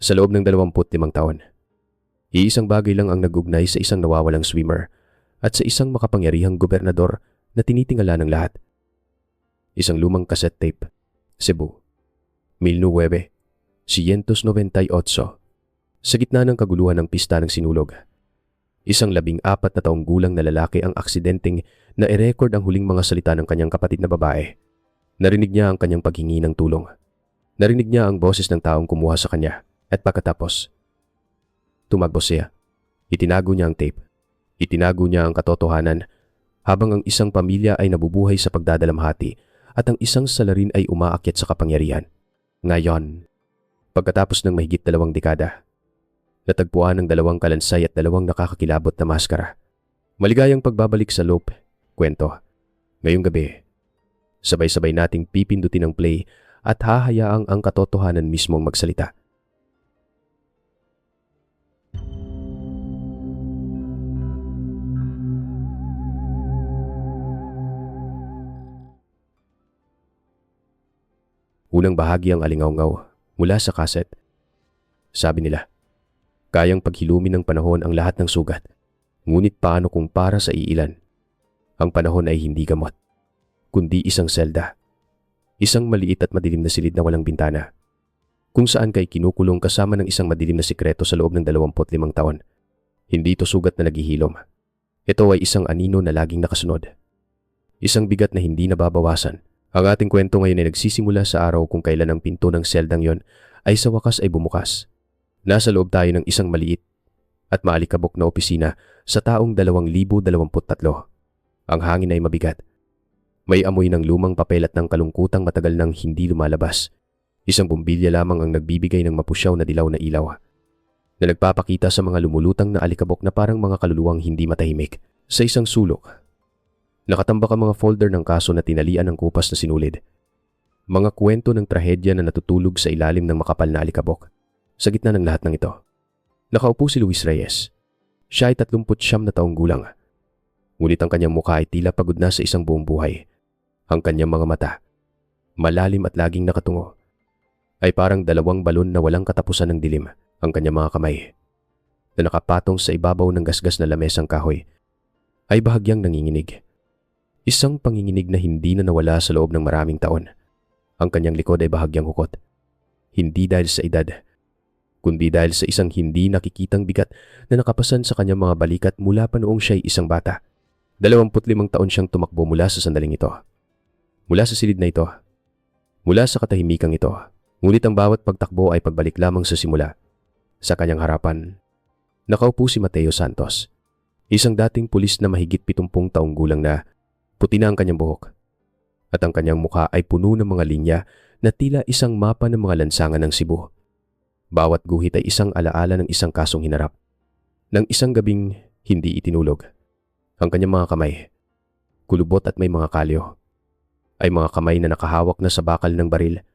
Sa loob ng 25 taon, iisang bagay lang ang nagugnay sa isang nawawalang swimmer at sa isang makapangyarihang gobernador na tinitingala ng lahat. Isang lumang cassette tape, Cebu, 1998. Sa gitna ng kaguluhan ng pista ng sinulog, isang 14 na taong gulang na lalaki ang aksidenteng na i-record ang huling mga salita ng kanyang kapatid na babae. Narinig niya ang kanyang paghingi ng tulong. Narinig niya ang boses ng taong kumuha sa kanya at pagkatapos, tumakbo siya. Itinago niya ang tape. Itinago niya ang katotohanan habang ang isang pamilya ay nabubuhay sa pagdadalamhati at ang isang salarin ay umaakyat sa kapangyarihan. Ngayon, pagkatapos ng mahigit 2 dekada, natagpuan ng 2 kalansay at 2 nakakakilabot na maskara. Maligayang pagbabalik sa Loop, kwento. Ngayong gabi, sabay-sabay nating pipindutin ang play at hahayaang ang katotohanan mismong magsalita. Unang bahagi ang alingawngaw mula sa kaset. Sabi nila, kayang paghilumin ng panahon ang lahat ng sugat. Ngunit paano kung para sa iilan? Ang panahon ay hindi gamot, kundi isang selda. Isang maliit at madilim na silid na walang bintana, kung saan kay kinukulong kasama ng isang madilim na sikreto sa loob ng 25 taon. Hindi ito sugat na naghihilom. Ito ay isang anino na laging nakasunod. Isang bigat na hindi nababawasan. Ang ating kwento ngayon ay nagsisimula sa araw kung kailan ang pinto ng seldang yon ay sa wakas ay bumukas. Nasa loob tayo ng isang maliit at maalikabok na opisina sa taong 2023. Ang hangin ay mabigat. May amoy ng lumang papel at ng kalungkutang matagal nang hindi lumalabas. Isang bumbilya lamang ang nagbibigay ng mapusyaw na dilaw na ilaw na nagpapakita sa mga lumulutang na alikabok na parang mga kaluluwang hindi matahimik. Sa isang sulok, nakatambak ang mga folder ng kaso na tinalian ng kupas na sinulid. Mga kwento ng trahedya na natutulog sa ilalim ng makapal na alikabok. Sa gitna ng lahat ng ito, nakaupo si Luis Reyes. Siya ay 39 na taong gulang. Ngunit ang kanyang mukha ay tila pagod na sa isang buong buhay. Ang kanyang mga mata, malalim at laging nakatungo, ay parang 2 balon na walang katapusan ng dilim. Ang kanyang mga kamay, na nakapatong sa ibabaw ng gasgas na lamesang kahoy, ay bahagyang nanginginig. Isang panginginig na hindi na nawala sa loob ng maraming taon. Ang kanyang likod ay bahagyang hukot. Hindi dahil sa edad, kundi dahil sa isang hindi nakikitang bigat na nakapasan sa kanyang mga balikat mula pa noong siya'y isang bata. 25 taon siyang tumakbo mula sa sandaling ito. Mula sa silid na ito. Mula sa katahimikang ito. Ngunit ang bawat pagtakbo ay pagbalik lamang sa simula. Sa kanyang harapan, nakaupo si Mateo Santos. Isang dating pulis na mahigit 70 taong gulang na puti na ang kanyang buhok. At ang kanyang mukha ay puno ng mga linya na tila isang mapa ng mga lansangan ng Cebu. Bawat guhit ay isang alaala ng isang kasong hinarap. Ng isang gabing hindi itinulog. Ang kanyang mga kamay, kulubot at may mga kalyo, ay mga kamay na nakahawak na sa bakal ng baril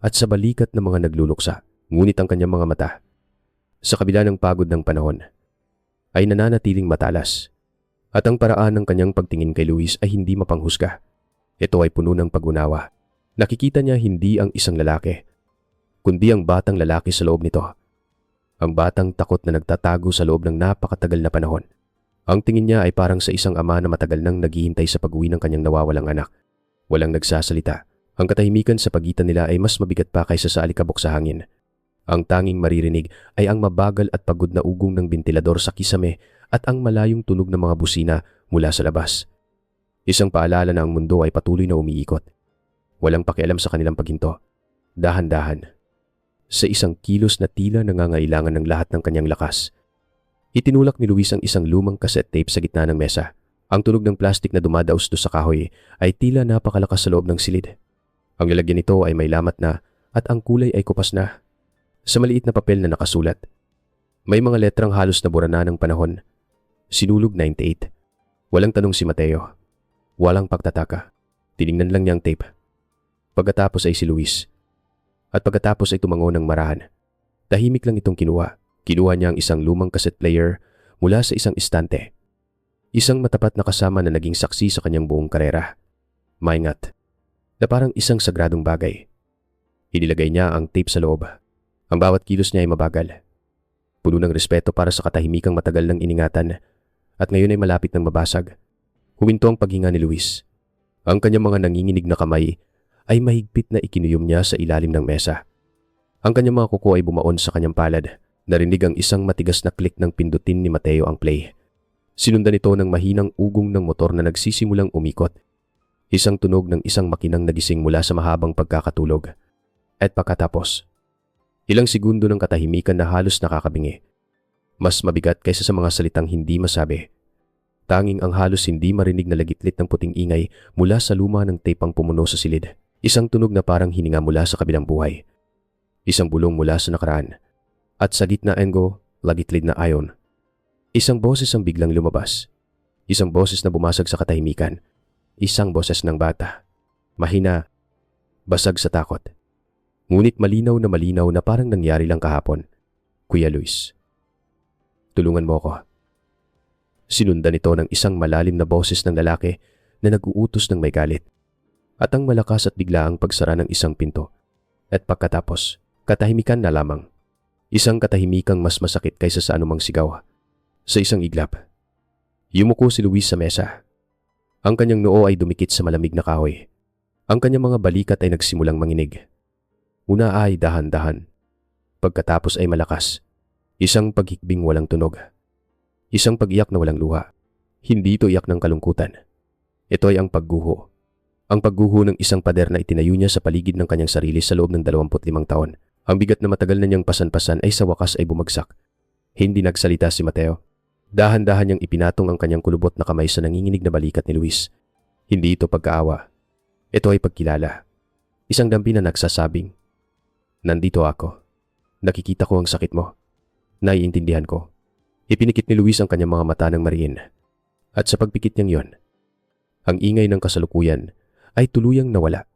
at sa balikat ng mga nagluluksa. Ngunit ang kanyang mga mata, sa kabila ng pagod ng panahon, ay nananatiling matalas. At ang paraan ng kanyang pagtingin kay Luis ay hindi mapanghusga. Ito ay puno ng pag-unawa. Nakikita niya hindi ang isang lalaki, kundi ang batang lalaki sa loob nito. Ang batang takot na nagtatago sa loob ng napakatagal na panahon. Ang tingin niya ay parang sa isang ama na matagal nang naghihintay sa pag-uwi ng kanyang nawawalang anak. Walang nagsasalita. Ang katahimikan sa pagitan nila ay mas mabigat pa kaysa sa alikabok sa hangin. Ang tanging maririnig ay ang mabagal at pagod na ugong ng bentilador sa kisame at ang malayong tunog ng mga busina mula sa labas. Isang paalala na ang mundo ay patuloy na umiikot. Walang pakialam sa kanilang paghinto. Dahan-dahan. Sa isang kilos na tila nangangailangan ng lahat ng kanyang lakas. Itinulak ni Luis ang isang lumang cassette tape sa gitna ng mesa. Ang tunog ng plastik na dumadaos-dos sa kahoy ay tila napakalakas sa loob ng silid. Ang lalagyan nito ay may lamat na at ang kulay ay kupas na. Sa maliit na papel na nakasulat, may mga letrang halos nabura na ng panahon. Sinulog 98. Walang tanong si Mateo. Walang pagtataka. Tiningnan lang niya ang tape. Pagkatapos ay si Luis. At pagkatapos ay tumango ng marahan. Tahimik lang itong kinuha. Kinuha niya ang isang lumang cassette player mula sa isang istante. Isang matapat na kasama na naging saksi sa kanyang buong karera. Maingat. Na parang isang sagradong bagay. Inilagay niya ang tape sa loob. Ang bawat kilos niya ay mabagal, puno ng respeto para sa katahimikang matagal ng iningatan at ngayon ay malapit ng mabasag. Huminto ang paghinga ni Luis. Ang kanyang mga nanginginig na kamay ay mahigpit na ikinuyom niya sa ilalim ng mesa. Ang kanyang mga kuko ay bumaon sa kanyang palad. Narinig ang isang matigas na click ng pindutin ni Mateo ang play. Sinundan ito ng mahinang ugong ng motor na nagsisimulang umikot. Isang tunog ng isang makinang nagising mula sa mahabang pagkakatulog. At pagkatapos, ilang segundo ng katahimikan na halos nakakabingi. Mas mabigat kaysa sa mga salitang hindi masabi. Tanging ang halos hindi marinig na lagitlit ng puting ingay mula sa luma ng tapang pumuno sa silid. Isang tunog na parang hininga mula sa kabilang buhay. Isang bulong mula sa nakaraan. At sa gitna engo, lagitlid na ayon. Isang boses ang biglang lumabas. Isang boses na bumasag sa katahimikan. Isang boses ng bata. Mahina, basag sa takot. Ngunit malinaw na parang nangyari lang kahapon. Kuya Luis, tulungan mo ko. Sinundan ito ng isang malalim na boses ng lalaki na nag-uutos ng may galit. At ang malakas at biglaang pagsara ng isang pinto. At pagkatapos, katahimikan na lamang. Isang katahimikang mas masakit kaysa sa anumang sigaw. Sa isang iglap, yumuko si Luis sa mesa. Ang kanyang noo ay dumikit sa malamig na kahoy. Ang kanyang mga balikat ay nagsimulang manginig. Una ay dahan-dahan. Pagkatapos ay malakas. Isang paghikbing walang tunog. Isang pag-iyak na walang luha. Hindi ito iyak ng kalungkutan. Ito ay ang pagguho. Ang pagguho ng isang pader na itinayo niya sa paligid ng kanyang sarili sa loob ng 25 taon. Ang bigat na matagal na niyang pasan-pasan ay sa wakas ay bumagsak. Hindi nagsalita si Mateo. Dahan-dahan niyang ipinatong ang kanyang kulubot na kamay sa nanginginig na balikat ni Luis. Hindi ito pagkaawa. Ito ay pagkilala. Isang dampi na nagsasabing, nandito ako. Nakikita ko ang sakit mo. Naiintindihan ko. Ipinikit ni Luis ang kanyang mga mata ng mariin. At sa pagpikit niyang yon, ang ingay ng kasalukuyan ay tuluyang nawala.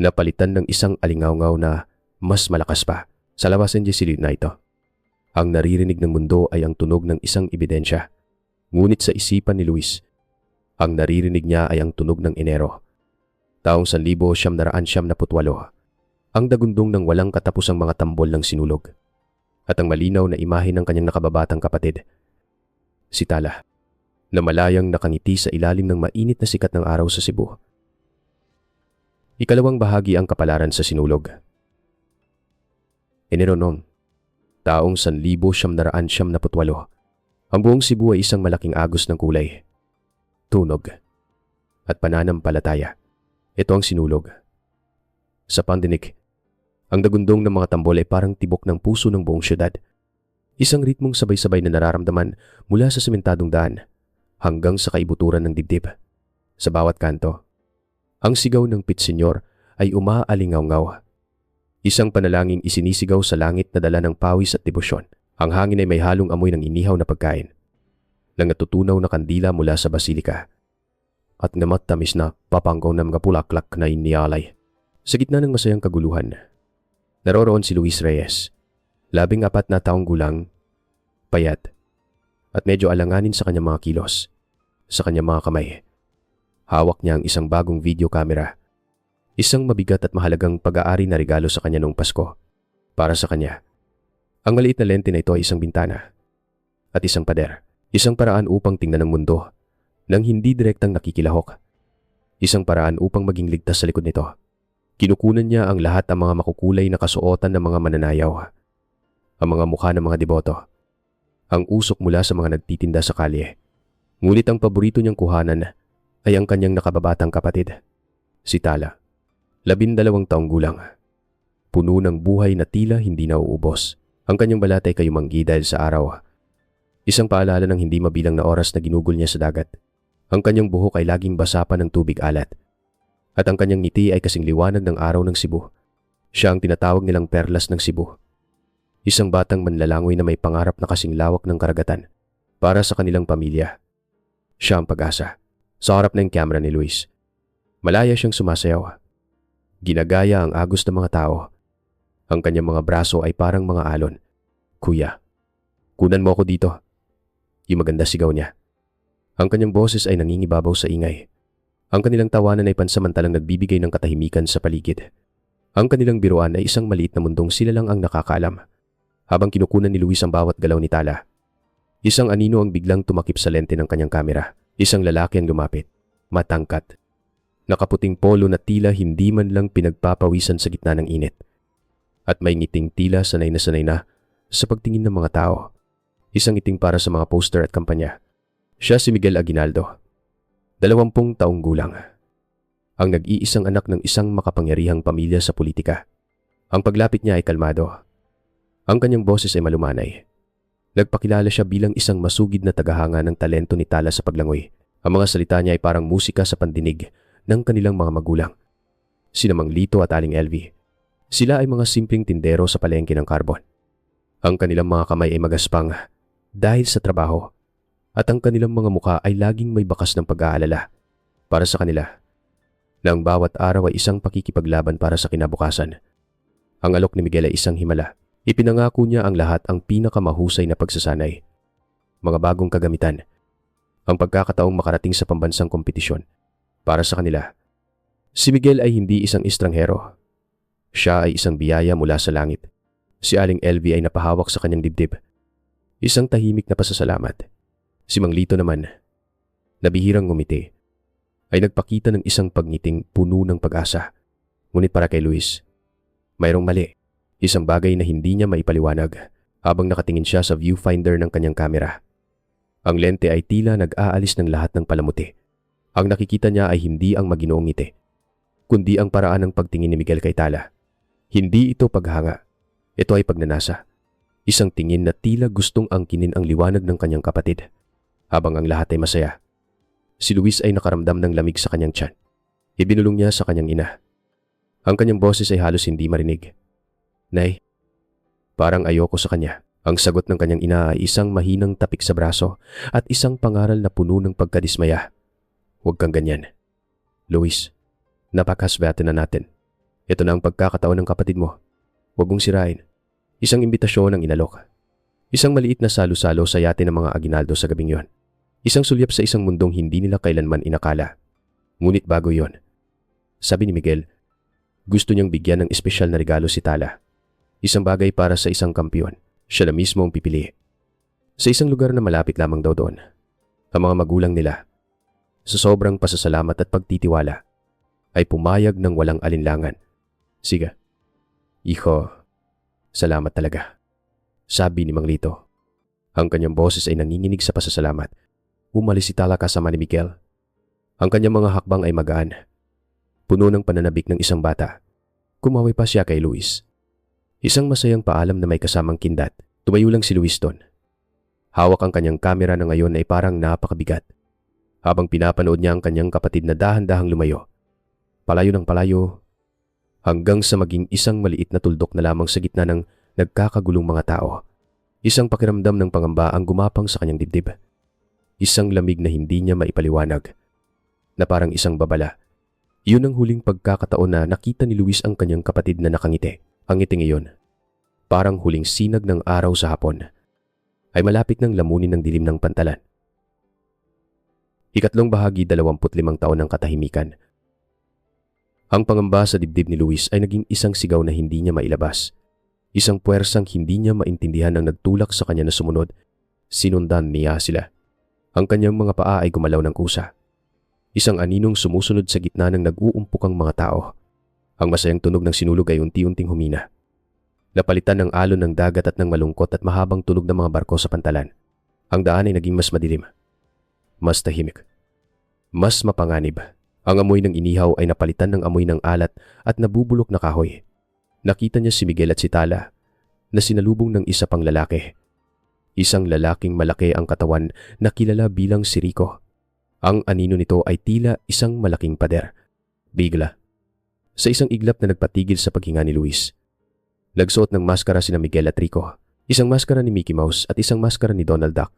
Napalitan ng isang alingawngaw na mas malakas pa sa lawasan silid na ito. Ang naririnig ng mundo ay ang tunog ng isang ebidensya. Ngunit sa isipan ni Luis, ang naririnig niya ay ang tunog ng Enero. Taong 1978, ang dagundong ng walang katapusang mga tambol ng sinulog. At ang malinaw na imahe ng kanyang nakababatang kapatid, si Tala, na malayang nakangiti sa ilalim ng mainit na sikat ng araw sa Cebu. Ikalawang bahagi ang kapalaran sa sinulog. Enero noong taong 1978, ang buong Cebu ay isang malaking agos ng kulay, tunog, at pananampalataya. Ito ang sinulog. Sa pandinig, ang dagundong ng mga tambol ay parang tibok ng puso ng buong syudad. Isang ritmong sabay-sabay na nararamdaman mula sa sementadong daan hanggang sa kaibuturan ng dibdib. Sa bawat kanto, ang sigaw ng pitsenyor ay umaalingaw-ngaw. Isang panalangin isinisigaw sa langit na dala ng pawis at debosyon. Ang hangin ay may halong amoy ng inihaw na pagkain, ng natutunaw na kandila mula sa basilika, at ngamat-tamis na papanggaw ng mga pulaklak na inialay. Sa gitna ng masayang kaguluhan, naroroon si Luis Reyes, 14 na taong gulang, payat, at medyo alanganin sa kanyang mga kilos. Sa kanyang mga kamay, hawak niya ang isang bagong video camera. Isang mabigat at mahalagang pag-aari na regalo sa kanya noong Pasko. Para sa kanya, ang maliit na lente na ito ay isang bintana at isang pader. Isang paraan upang tingnan ang mundo nang hindi direktang nakikilahok. Isang paraan upang maging ligtas sa likod nito. Kinukunan niya ang lahat ng mga makukulay na kasuotan ng mga mananayaw. Ang mga mukha ng mga deboto. Ang usok mula sa mga nagtitinda sa kalye. Ngunit ang paborito niyang kuhanan ay ang kanyang nakababatang kapatid, si Tala. 12 taong gulang. Puno ng buhay na tila hindi nauubos. Ang kanyang balat ay kayumanggi dahil sa araw. Isang paalala ng hindi mabilang na oras na ginugol niya sa dagat. Ang kanyang buhok ay laging basa pa ng tubig alat. At ang kanyang ngiti ay kasing liwanag ng araw ng Cebu. Siya ang tinatawag nilang perlas ng Cebu. Isang batang manlalangoy na may pangarap na kasing lawak ng karagatan para sa kanilang pamilya. Siya ang pag-asa. Sa harap ng camera ni Luis, malaya siyang sumasayaw. Ginagaya ang agos ng mga tao. Ang kanyang mga braso ay parang mga alon. Kuya, kunan mo ako dito. Yung maganda sigaw niya. Ang kanyang boses ay nangingibabaw sa ingay. Ang kanilang tawanan ay pansamantalang nagbibigay ng katahimikan sa paligid. Ang kanilang biruan ay isang maliit na mundong sila lang ang nakakaalam. Habang kinukunan ni Luis ang bawat galaw ni Tala, isang anino ang biglang tumakip sa lente ng kanyang kamera. Isang lalaki ang lumapit, matangkat, nakaputing polo na tila hindi man lang pinagpapawisan sa gitna ng init. At may ngiting tila sanay na sa pagtingin ng mga tao. Isang ngiting para sa mga poster at kampanya. Siya si Miguel Aguinaldo, 20 taong gulang. Ang nag-iisang anak ng isang makapangyarihang pamilya sa politika. Ang paglapit niya ay kalmado. Ang kanyang boses ay malumanay. Nagpakilala siya bilang isang masugid na tagahanga ng talento ni Tala sa paglangoy. Ang mga salita niya ay parang musika sa pandinig ng kanilang mga magulang. Sina Mang Lito at Aling Elvie. Sila ay mga simpleng tindero sa palengke ng Carbon. Ang kanilang mga kamay ay magaspang dahil sa trabaho. At ang kanilang mga mukha ay laging may bakas ng pag-aalala. Para sa kanila, na ang bawat araw ay isang pakikipaglaban para sa kinabukasan. Ang alok ni Miguel ay isang himala. Ipinangako niya ang lahat ang pinakamahusay na pagsasanay. Mga bagong kagamitan. Ang pagkakataong makarating sa pambansang kompetisyon. Para sa kanila, si Miguel ay hindi isang estranghero. Siya ay isang biyaya mula sa langit. Si Aling Elvie ay napahawak sa kanyang dibdib. Isang tahimik na pasasalamat. Si Mang Lito naman, na bihirang ngumiti, ay nagpakita ng isang pagngiting puno ng pag-asa. Ngunit para kay Luis, mayroong mali. Isang bagay na hindi niya maipaliwanag habang nakatingin siya sa viewfinder ng kanyang kamera. Ang lente ay tila nag-aalis ng lahat ng palamuti. Ang nakikita niya ay hindi ang maginoong ngiti, kundi ang paraan ng pagtingin ni Miguel kay Tala. Hindi ito paghanga. Ito ay pagnanasa. Isang tingin na tila gustong angkinin ang liwanag ng kanyang kapatid. Habang ang lahat ay masaya, si Luis ay nakaramdam ng lamig sa kanyang tiyan. Ibinulong niya sa kanyang ina. Ang kanyang boses ay halos hindi marinig. Nay, parang ayoko sa kanya. Ang sagot ng kanyang ina ay isang mahinang tapik sa braso at isang pangaral na puno ng pagkadismaya. Huwag kang ganyan. Luis, napakaswerte na natin. Ito na ang pagkakataon ng kapatid mo. Huwag mong sirain. Isang imbitasyon ang inalok. Isang maliit na salo-salo sa yate ng mga Aguinaldo sa gabing yon. Isang sulyap sa isang mundong hindi nila kailanman inakala. Ngunit bago yon, sabi ni Miguel, gusto niyang bigyan ng espesyal na regalo si Tala. Isang bagay para sa isang kampiyon. Siya na mismo ang pipili. Sa isang lugar na malapit lamang daw doon, ang mga magulang nila, sa sobrang pasasalamat at pagtitiwala, ay pumayag ng walang alinlangan. Sige, Iho, salamat talaga, sabi ni Mang Lito. Ang kanyang boses ay nanginginig sa pasasalamat. Umalis si Tala kasama ni Miguel. Ang kanyang mga hakbang ay magaan. Puno ng pananabik ng isang bata. Kumaway pa siya kay Luis. Isang masayang paalam na may kasamang kindat. Tumayo lang si Luis doon. Hawak ang kanyang kamera na ngayon ay parang napakabigat. Habang pinapanood niya ang kanyang kapatid na dahan-dahang lumayo. Palayo ng palayo, hanggang sa maging isang maliit na tuldok na lamang sa gitna ng nagkakagulong mga tao. Isang pakiramdam ng pangamba ang gumapang sa kanyang dibdib. Isang lamig na hindi niya maipaliwanag. Na parang isang babala. Yun ang huling pagkakataon na nakita ni Luis ang kanyang kapatid na nakangiti. Ang ngiting iyon, parang huling sinag ng araw sa hapon, ay malapit ng lamunin ng dilim ng pantalan. Ikatlong bahagi, 25 taon ng katahimikan. Ang pangamba sa dibdib ni Luis ay naging isang sigaw na hindi niya mailabas. Isang puwersang hindi niya maintindihan ang nagtulak sa kanya na sumunod. Sinundan niya sila. Ang kanyang mga paa ay gumalaw ng kusa. Isang aninong sumusunod sa gitna ng nag-uumpukang mga tao. Ang masayang tunog ng sinulog ay unti-unting humina. Napalitan ng alon ng dagat at ng malungkot at mahabang tunog ng mga barko sa pantalan. Ang daan ay naging mas madilim. Mas tahimik. Mas mapanganib. Ang amoy ng inihaw ay napalitan ng amoy ng alat at nabubulok na kahoy. Nakita niya si Miguel at si Tala na sinalubong ng isa pang lalaki. Isang lalaking malaki ang katawan na kilala bilang si Rico. Ang anino nito ay tila isang malaking pader. Bigla. Sa isang iglap na nagpatigil sa paghinga ni Luis. Nagsuot ng maskara sina Miguel at Rico. Isang maskara ni Mickey Mouse at isang maskara ni Donald Duck.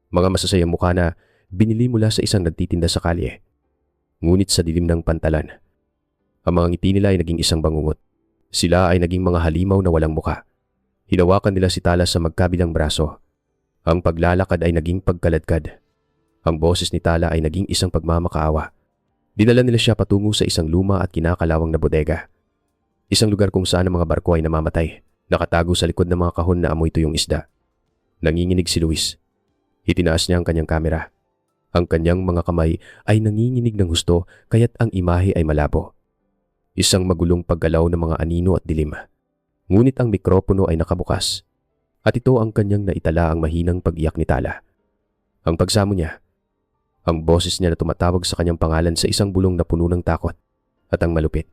Mga masasayang mukha na binili mula sa isang nagtitinda sa kalye. Ngunit sa dilim ng pantalan, ang mga ngiti nila ay naging isang bangungot. Sila ay naging mga halimaw na walang muka. Hinawakan nila si Tala sa magkabilang braso. Ang paglalakad ay naging pagkaladkad. Ang boses ni Tala ay naging isang pagmamakaawa. Dinala nila siya patungo sa isang luma at kinakalawang na bodega. Isang lugar kung saan ang mga barko ay namamatay, nakatago sa likod ng mga kahon na amoy tuyong isda. Nanginginig si Luis. Itinaas niya ang kanyang kamera. Ang kanyang mga kamay ay nanginginig ng husto kaya't ang imahe ay malabo. Isang magulong paggalaw ng mga anino at dilim. Ngunit ang mikropono ay nakabukas. At ito ang kanyang naitala ang mahinang pag-iyak ni Tala. Ang pagsamo niya. Ang boses niya na tumatawag sa kanyang pangalan sa isang bulong na puno ng takot. At ang malupit.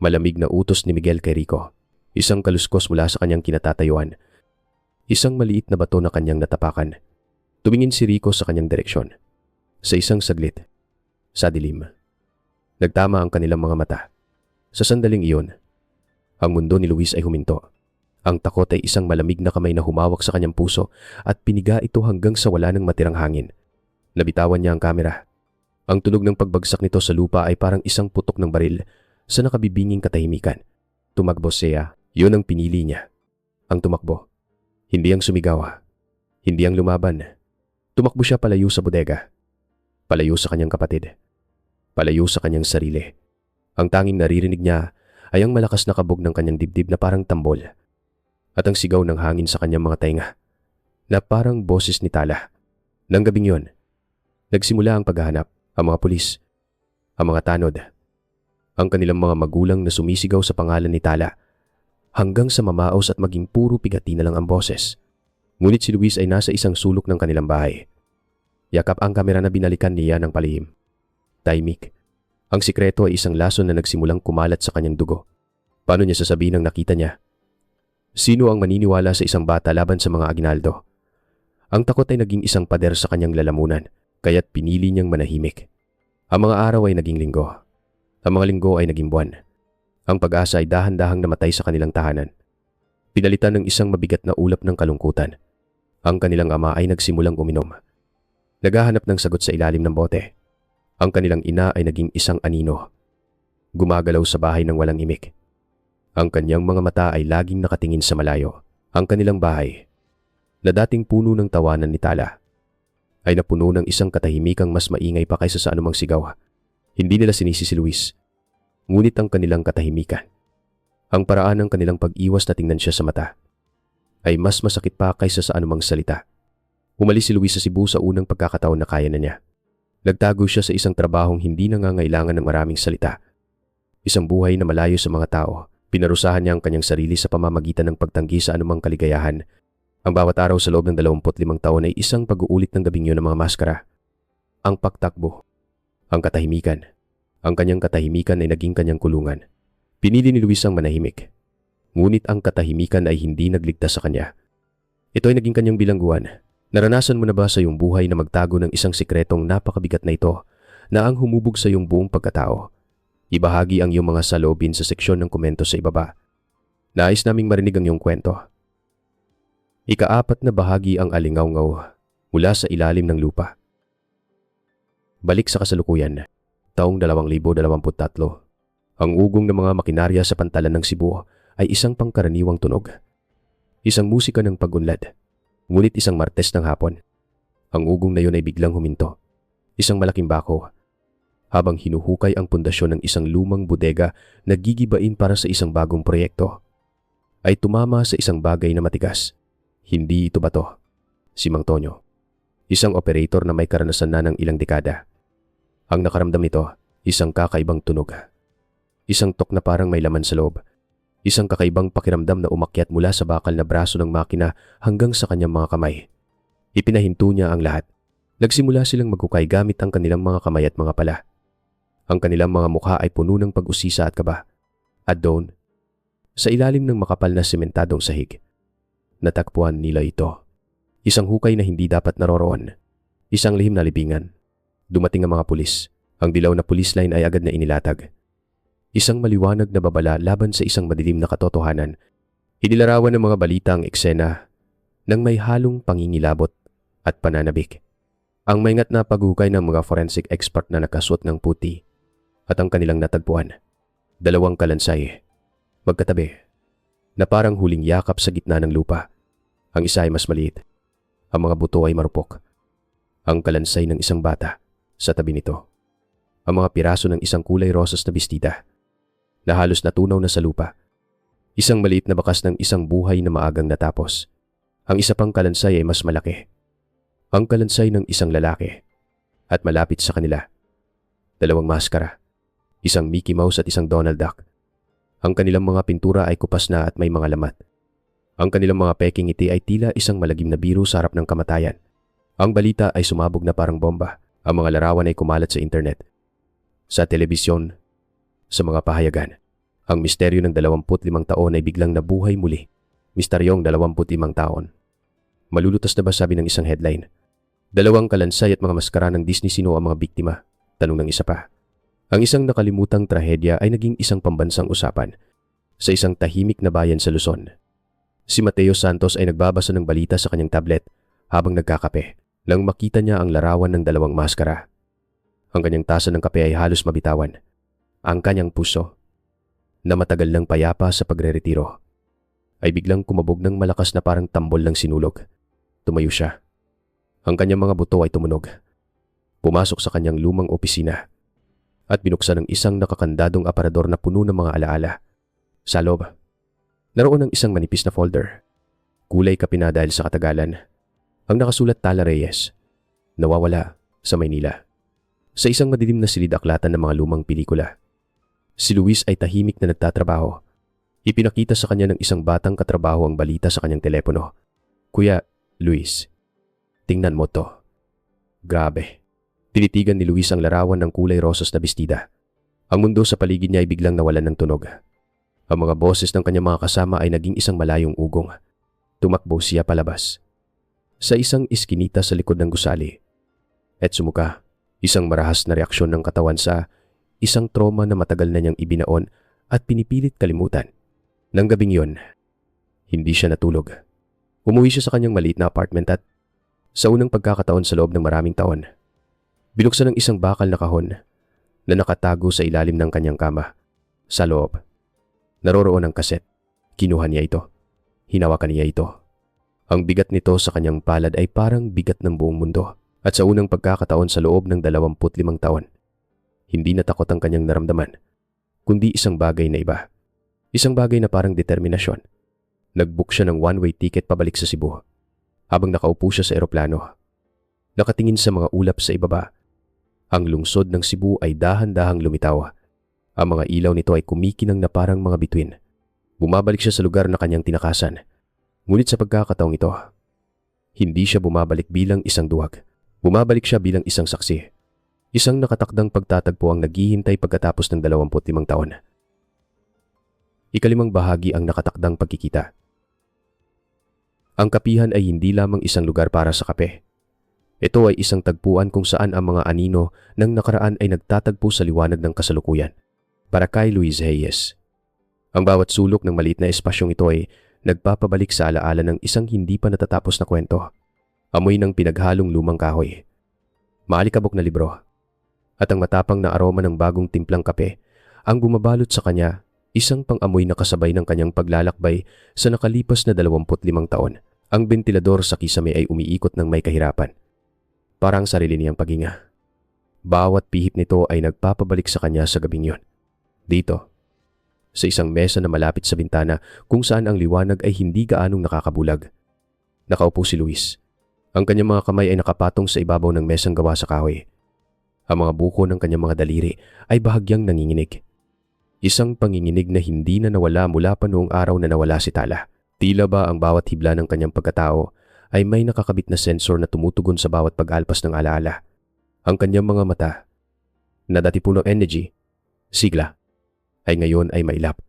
Malamig na utos ni Miguel kay Rico. Isang kaluskos mula sa kanyang kinatatayuan. Isang maliit na bato na kanyang natapakan. Tumingin si Rico sa kanyang direksyon. Sa isang saglit. Sa dilim. Nagtama ang kanilang mga mata. Sa sandaling iyon, ang mundo ni Luis ay huminto. Ang takot ay isang malamig na kamay na humawak sa kanyang puso at piniga ito hanggang sa wala ng matirang hangin. Nabitawan niya ang kamera. Ang tunog ng pagbagsak nito sa lupa ay parang isang putok ng baril sa nakabibinging katahimikan. Tumakbo siya, yun ang pinili niya. Ang tumakbo. Hindi ang sumigaw. Hindi ang lumaban. Tumakbo siya palayo sa bodega. Palayo sa kanyang kapatid. Palayo sa kanyang sarili. Ang tanging naririnig niya ay ang malakas na kabog ng kanyang dibdib na parang tambol. At ang sigaw ng hangin sa kanyang mga tainga na parang boses ni Tala. Nang gabing yon, nagsimula ang paghahanap, ang mga pulis, ang mga tanod, ang kanilang mga magulang na sumisigaw sa pangalan ni Tala hanggang sa mamaos at maging puro pigati na lang ang boses. Ngunit si Luis ay nasa isang sulok ng kanilang bahay. Yakap ang kamera na binalikan niya ng palihim. Tahimik. Ang sikreto ay isang lason na nagsimulang kumalat sa kanyang dugo. Paano niya sasabihin ang nakita niya? Sino ang maniniwala sa isang bata laban sa mga aginaldo? Ang takot ay naging isang pader sa kanyang lalamunan, kaya't pinili niyang manahimik. Ang mga araw ay naging linggo. Ang mga linggo ay naging buwan. Ang pag-asa ay dahan-dahang namatay sa kanilang tahanan. Pinalitan ng isang mabigat na ulap ng kalungkutan. Ang kanilang ama ay nagsimulang uminom. Naghahanap ng sagot sa ilalim ng bote. Ang kanilang ina ay naging isang anino. Gumagalaw sa bahay ng walang imik. Ang kanyang mga mata ay laging nakatingin sa malayo. Ang kanilang bahay, na dating puno ng tawanan ni Tala, ay napuno ng isang katahimikang mas maingay pa kaysa sa anumang sigaw. Hindi nila sinisi si Luis. Ngunit ang kanilang katahimikan, ang paraan ng kanilang pag-iwas na tingnan siya sa mata, ay mas masakit pa kaysa sa anumang salita. Umalis si Luis sa Cebu sa unang pagkakataon na kaya na niya. Nagtago siya sa isang trabahong hindi nangangailangan ng maraming salita. Isang buhay na malayo sa mga tao. Pinarusahan niya ang kanyang sarili sa pamamagitan ng pagtanggi sa anumang kaligayahan. Ang bawat araw sa loob ng 25 taon ay isang pag-uulit ng gabing yun ng mga maskara. Ang pagtakbo. Ang katahimikan. Ang kanyang katahimikan ay naging kanyang kulungan. Pinili ni Luis ang manahimik. Ngunit ang katahimikan ay hindi nagligtas sa kanya. Ito ay naging kanyang bilangguan. Naranasan mo na ba sa iyong buhay na magtago ng isang sikretong napakabigat na ito na ang humubog sa iyong buong pagkatao? Ibahagi ang iyong mga saloobin sa seksyon ng komento sa ibaba. Nais naming marinig ang iyong kwento. Ika-4 na bahagi ang alingawngaw mula sa ilalim ng lupa. Balik sa kasalukuyan, taong 2023. Ang ugong ng mga makinarya sa pantalan ng Cebu ay isang pangkaraniwang tunog. Isang musika ng pag-unlad, ngunit isang Martes ng hapon. Ang ugong na yun ay biglang huminto. Isang malaking bako. Habang hinuhukay ang pundasyon ng isang lumang bodega na gigibain para sa isang bagong proyekto, ay tumama sa isang bagay na matigas. Hindi ito bato. Si Mang Tonyo, isang operator na may karanasan na ng ilang dekada. Ang nakaramdam nito, isang kakaibang tunog. Isang tok na parang may laman sa loob. Isang kakaibang pakiramdam na umakyat mula sa bakal na braso ng makina hanggang sa kanyang mga kamay. Ipinahinto niya ang lahat. Nagsimula silang maghukay gamit ang kanilang mga kamay at mga pala. Ang kanilang mga mukha ay puno ng pag-usisa at kaba. At doon, sa ilalim ng makapal na sementadong sahig, natagpuan nila ito. Isang hukay na hindi dapat naroroon. Isang lihim na libingan. Dumating ang mga pulis. Ang dilaw na police line ay agad na inilatag. Isang maliwanag na babala laban sa isang madilim na katotohanan. Inilarawan ng mga balita ang eksena ng may halong pangingilabot at pananabik. Ang maingat na paghukay ng mga forensic expert na nakasuot ng puti at ang kanilang natagpuan. 2 kalansay, magkatabi, na parang huling yakap sa gitna ng lupa. Ang isa ay mas maliit. Ang mga buto ay marupok. Ang kalansay ng isang bata sa tabi nito. Ang mga piraso ng isang kulay rosas na bestida. na halos natunaw na sa lupa. Isang maliit na bakas ng isang buhay na maagang natapos. Ang isa pang kalansay ay mas malaki. Ang kalansay ng isang lalaki. At malapit sa kanila, 2 maskara. Isang Mickey Mouse at isang Donald Duck. Ang kanilang mga pintura ay kupas na at may mga lamat. Ang kanilang mga peking ngiti ay tila isang malagim na biro sa harap ng kamatayan. Ang balita ay sumabog na parang bomba. Ang mga larawan ay kumalat sa internet, sa telebisyon, sa mga pahayagan. Ang misteryo ng 25 taon ay biglang nabuhay muli. Misteryong 25 taon. Malulutas na ba, sabi ng isang headline? 2 kalansay at mga maskara ng Disney, sino ang mga biktima? Tanong ng isa pa. Ang isang nakalimutang trahedya ay naging isang pambansang usapan sa isang tahimik na bayan sa Luzon. Si Mateo Santos ay nagbabasa ng balita sa kanyang tablet habang nagkakape nang makita niya ang larawan ng 2 maskara. Ang kanyang tasa ng kape ay halos mabitawan. Ang kanyang puso, na matagal nang payapa sa pagreretiro, ay biglang kumabog ng malakas na parang tambol ng sinulog. Tumayo siya. Ang kanyang mga buto ay tumunog. Pumasok sa kanyang lumang opisina at binuksan ng isang nakakandadong aparador na puno ng mga alaala. Sa loob, naroon ang isang manipis na folder. Kulay kape na dahil sa katagalan. Ang nakasulat Tala Reyes, nawawala sa Maynila. Sa isang madilim na silid-aklatan ng mga lumang pelikula. Si Luis ay tahimik na nagtatrabaho. Ipinakita sa kanya ng isang batang katrabaho ang balita sa kanyang telepono. Kuya, Luis, tingnan mo to. Grabe. Tinitigan ni Luis ang larawan ng kulay rosas na bestida. Ang mundo sa paligid niya ay biglang nawalan ng tunog. Ang mga boses ng kanyang mga kasama ay naging isang malayong ugong. Tumakbo siya palabas sa isang iskinita sa likod ng gusali. At sumuka, isang marahas na reaksyon ng katawan sa isang trauma na matagal na niyang ibinaon at pinipilit kalimutan. Nang gabing yon, hindi siya natulog. Umuwi siya sa kanyang maliit na apartment at sa unang pagkakataon sa loob ng maraming taon, binuksan ng isang bakal na kahon na nakatago sa ilalim ng kanyang kama. Sa loob, naroroon ang kaset. Kinuha niya ito. Hinawakan niya ito. Ang bigat nito sa kanyang palad ay parang bigat ng buong mundo. At sa unang pagkakataon sa loob ng 25 taon, hindi na takot ang kanyang naramdaman, kundi isang bagay na iba. Isang bagay na parang determinasyon. Nag-book siya ng one-way ticket pabalik sa Cebu. Habang nakaupo siya sa eroplano, nakatingin sa mga ulap sa ibaba. Ang lungsod ng Cebu ay dahan-dahang lumitaw. Ang mga ilaw nito ay kumikinang na parang mga bituin. Bumabalik siya sa lugar na kanyang tinakasan. Ngunit sa pagkakataong ito, hindi siya bumabalik bilang isang duwag. Bumabalik siya bilang isang saksi. Isang nakatakdang pagtatagpo ang naghihintay pagkatapos ng 25 taon. Ikalimang bahagi ang nakatakdang pagkikita. Ang kapihan ay hindi lamang isang lugar para sa kape. Ito ay isang tagpuan kung saan ang mga anino ng nakaraan ay nagtatagpo sa liwanag ng kasalukuyan. Para kay Luis Reyes, ang bawat sulok ng maliit na espasyong ito ay nagpapabalik sa alaala ng isang hindi pa natatapos na kwento. Amoy ng pinaghalong lumang kahoy, maalikabok na libro, at ang matapang na aroma ng bagong timplang kape ang bumabalot sa kanya, isang pang-amoy na kasabay ng kanyang paglalakbay sa nakalipas na 25 taon. Ang bentilador sa kisame ay umiikot ng may kahirapan. Parang sarili niyang paghinga. Bawat pihit nito ay nagpapabalik sa kanya sa gabing yon. Dito, sa isang mesa na malapit sa bintana kung saan ang liwanag ay hindi gaanong nakakabulag, nakaupo si Luis. Ang kanyang mga kamay ay nakapatong sa ibabaw ng mesang gawa sa kahoy. Ang mga buko ng kanyang mga daliri ay bahagyang nanginginig. Isang panginginig na hindi na nawala mula pa noong araw na nawala si Tala. Tila ba ang bawat hibla ng kanyang pagkatao ay may nakakabit na sensor na tumutugon sa bawat pag-alpas ng alaala. Ang kanyang mga mata, na dati punong energy, sigla, ay ngayon ay mailap.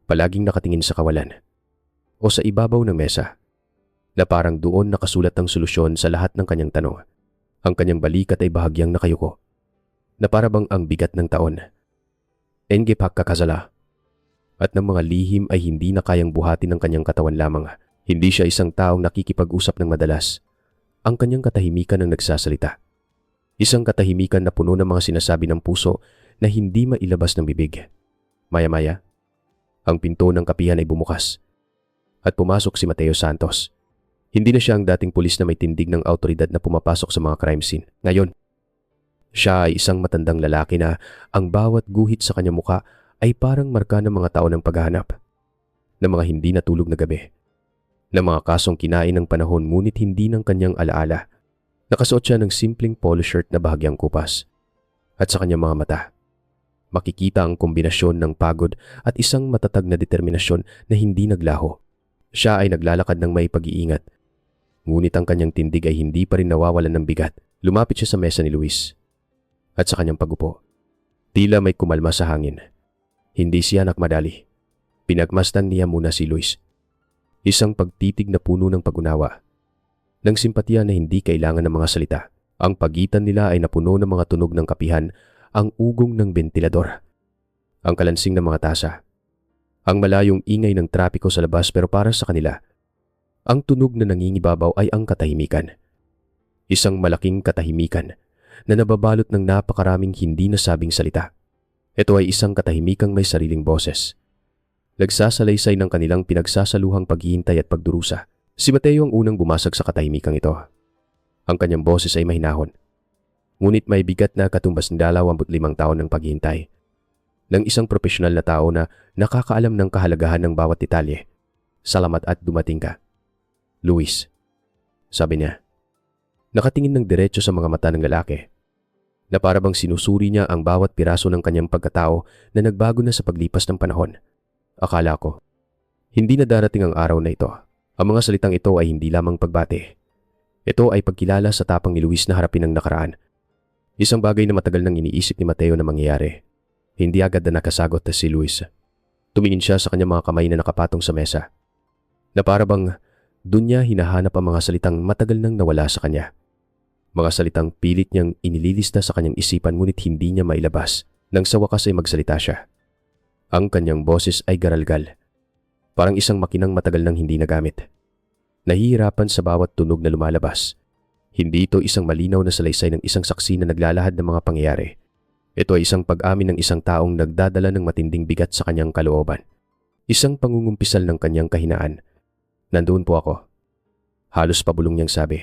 Palaging nakatingin sa kawalan o sa ibabaw ng mesa na parang doon nakasulat ang solusyon sa lahat ng kanyang tanong. Ang kanyang balikat ay bahagyang nakayuko na parabang ang bigat ng taon. Enge pagkakasala at ng mga lihim ay hindi na kayang buhatin ng kanyang katawan lamang. Hindi siya isang taong nakikipag-usap ng madalas. Ang kanyang katahimikan ang nagsasalita. Isang katahimikan na puno ng mga sinasabi ng puso na hindi mailabas ng bibig. Maya-maya, ang pinto ng kapihan ay bumukas at pumasok si Mateo Santos. Hindi na siya ang dating pulis na may tindig ng autoridad na pumapasok sa mga crime scene. Ngayon, siya ay isang matandang lalaki na ang bawat guhit sa kanyang muka ay parang marka ng mga tao ng paghahanap, ng mga hindi natulog na gabi, ng mga kasong kinain ng panahon ngunit hindi ng kanyang alaala. Nakasuot siya ng simpleng polo shirt na bahagyang kupas. At sa kanyang mga mata, makikita ang kombinasyon ng pagod at isang matatag na determinasyon na hindi naglaho. Siya ay naglalakad ng may pag-iingat, ngunit ang kanyang tindig ay hindi pa rin nawawalan ng bigat. Lumapit siya sa mesa ni Luis. At sa kanyang pagupo, tila may kumalma sa hangin. Hindi siya nagmadali. Pinagmasdan niya muna si Luis. Isang pagtitig na puno ng pag-unawa, ng simpatiya na hindi kailangan ng mga salita. Ang pagitan nila ay napuno ng mga tunog ng kapihan, ang ugong ng bentilador, ang kalansing ng mga tasa, ang malayong ingay ng trapiko sa labas, pero para sa kanila, ang tunog na nangingibabaw ay ang katahimikan. Isang malaking katahimikan na nababalot ng napakaraming hindi nasabing salita. Ito ay isang katahimikang may sariling boses, nagsasalaysay ng kanilang pinagsasaluhang paghihintay at pagdurusa. Si Mateo ang unang bumasag sa katahimikang ito. Ang kanyang boses ay mahinahon, ngunit may bigat na katumbas ng 25 taon ng paghihintay, ng isang profesional na tao na nakakaalam ng kahalagahan ng bawat detalye. Salamat at dumating ka, Luis, sabi niya. Nakatingin ng diretso sa mga mata ng lalaki, na parabang sinusuri niya ang bawat piraso ng kanyang pagkatao na nagbago na sa paglipas ng panahon. Akala ko, hindi na darating ang araw na ito. Ang mga salitang ito ay hindi lamang pagbati. Ito ay pagkilala sa tapang ni Luis na harapin ang nakaraan. Isang bagay na matagal nang iniisip ni Mateo na mangyayari. Hindi agad na nakasagot si Luis. Tumingin siya sa kanyang mga kamay na nakapatong sa mesa, na parabang doon niya hinahanap ang mga salitang matagal nang nawala sa kanya. Mga salitang pilit niyang inililista sa kanyang isipan ngunit hindi niya mailabas. Nang sa wakas ay magsalita siya. Ang kanyang boses ay garalgal, parang isang makinang matagal nang hindi nagamit. Nahihirapan sa bawat tunog na lumalabas. Hindi ito isang malinaw na salaysay ng isang saksi na naglalahad ng mga pangyayari. Ito ay isang pag-amin ng isang taong nagdadala ng matinding bigat sa kanyang kalooban. Isang pangungumpisal ng kanyang kahinaan. Nandoon po ako, halos pabulong niyang sabi.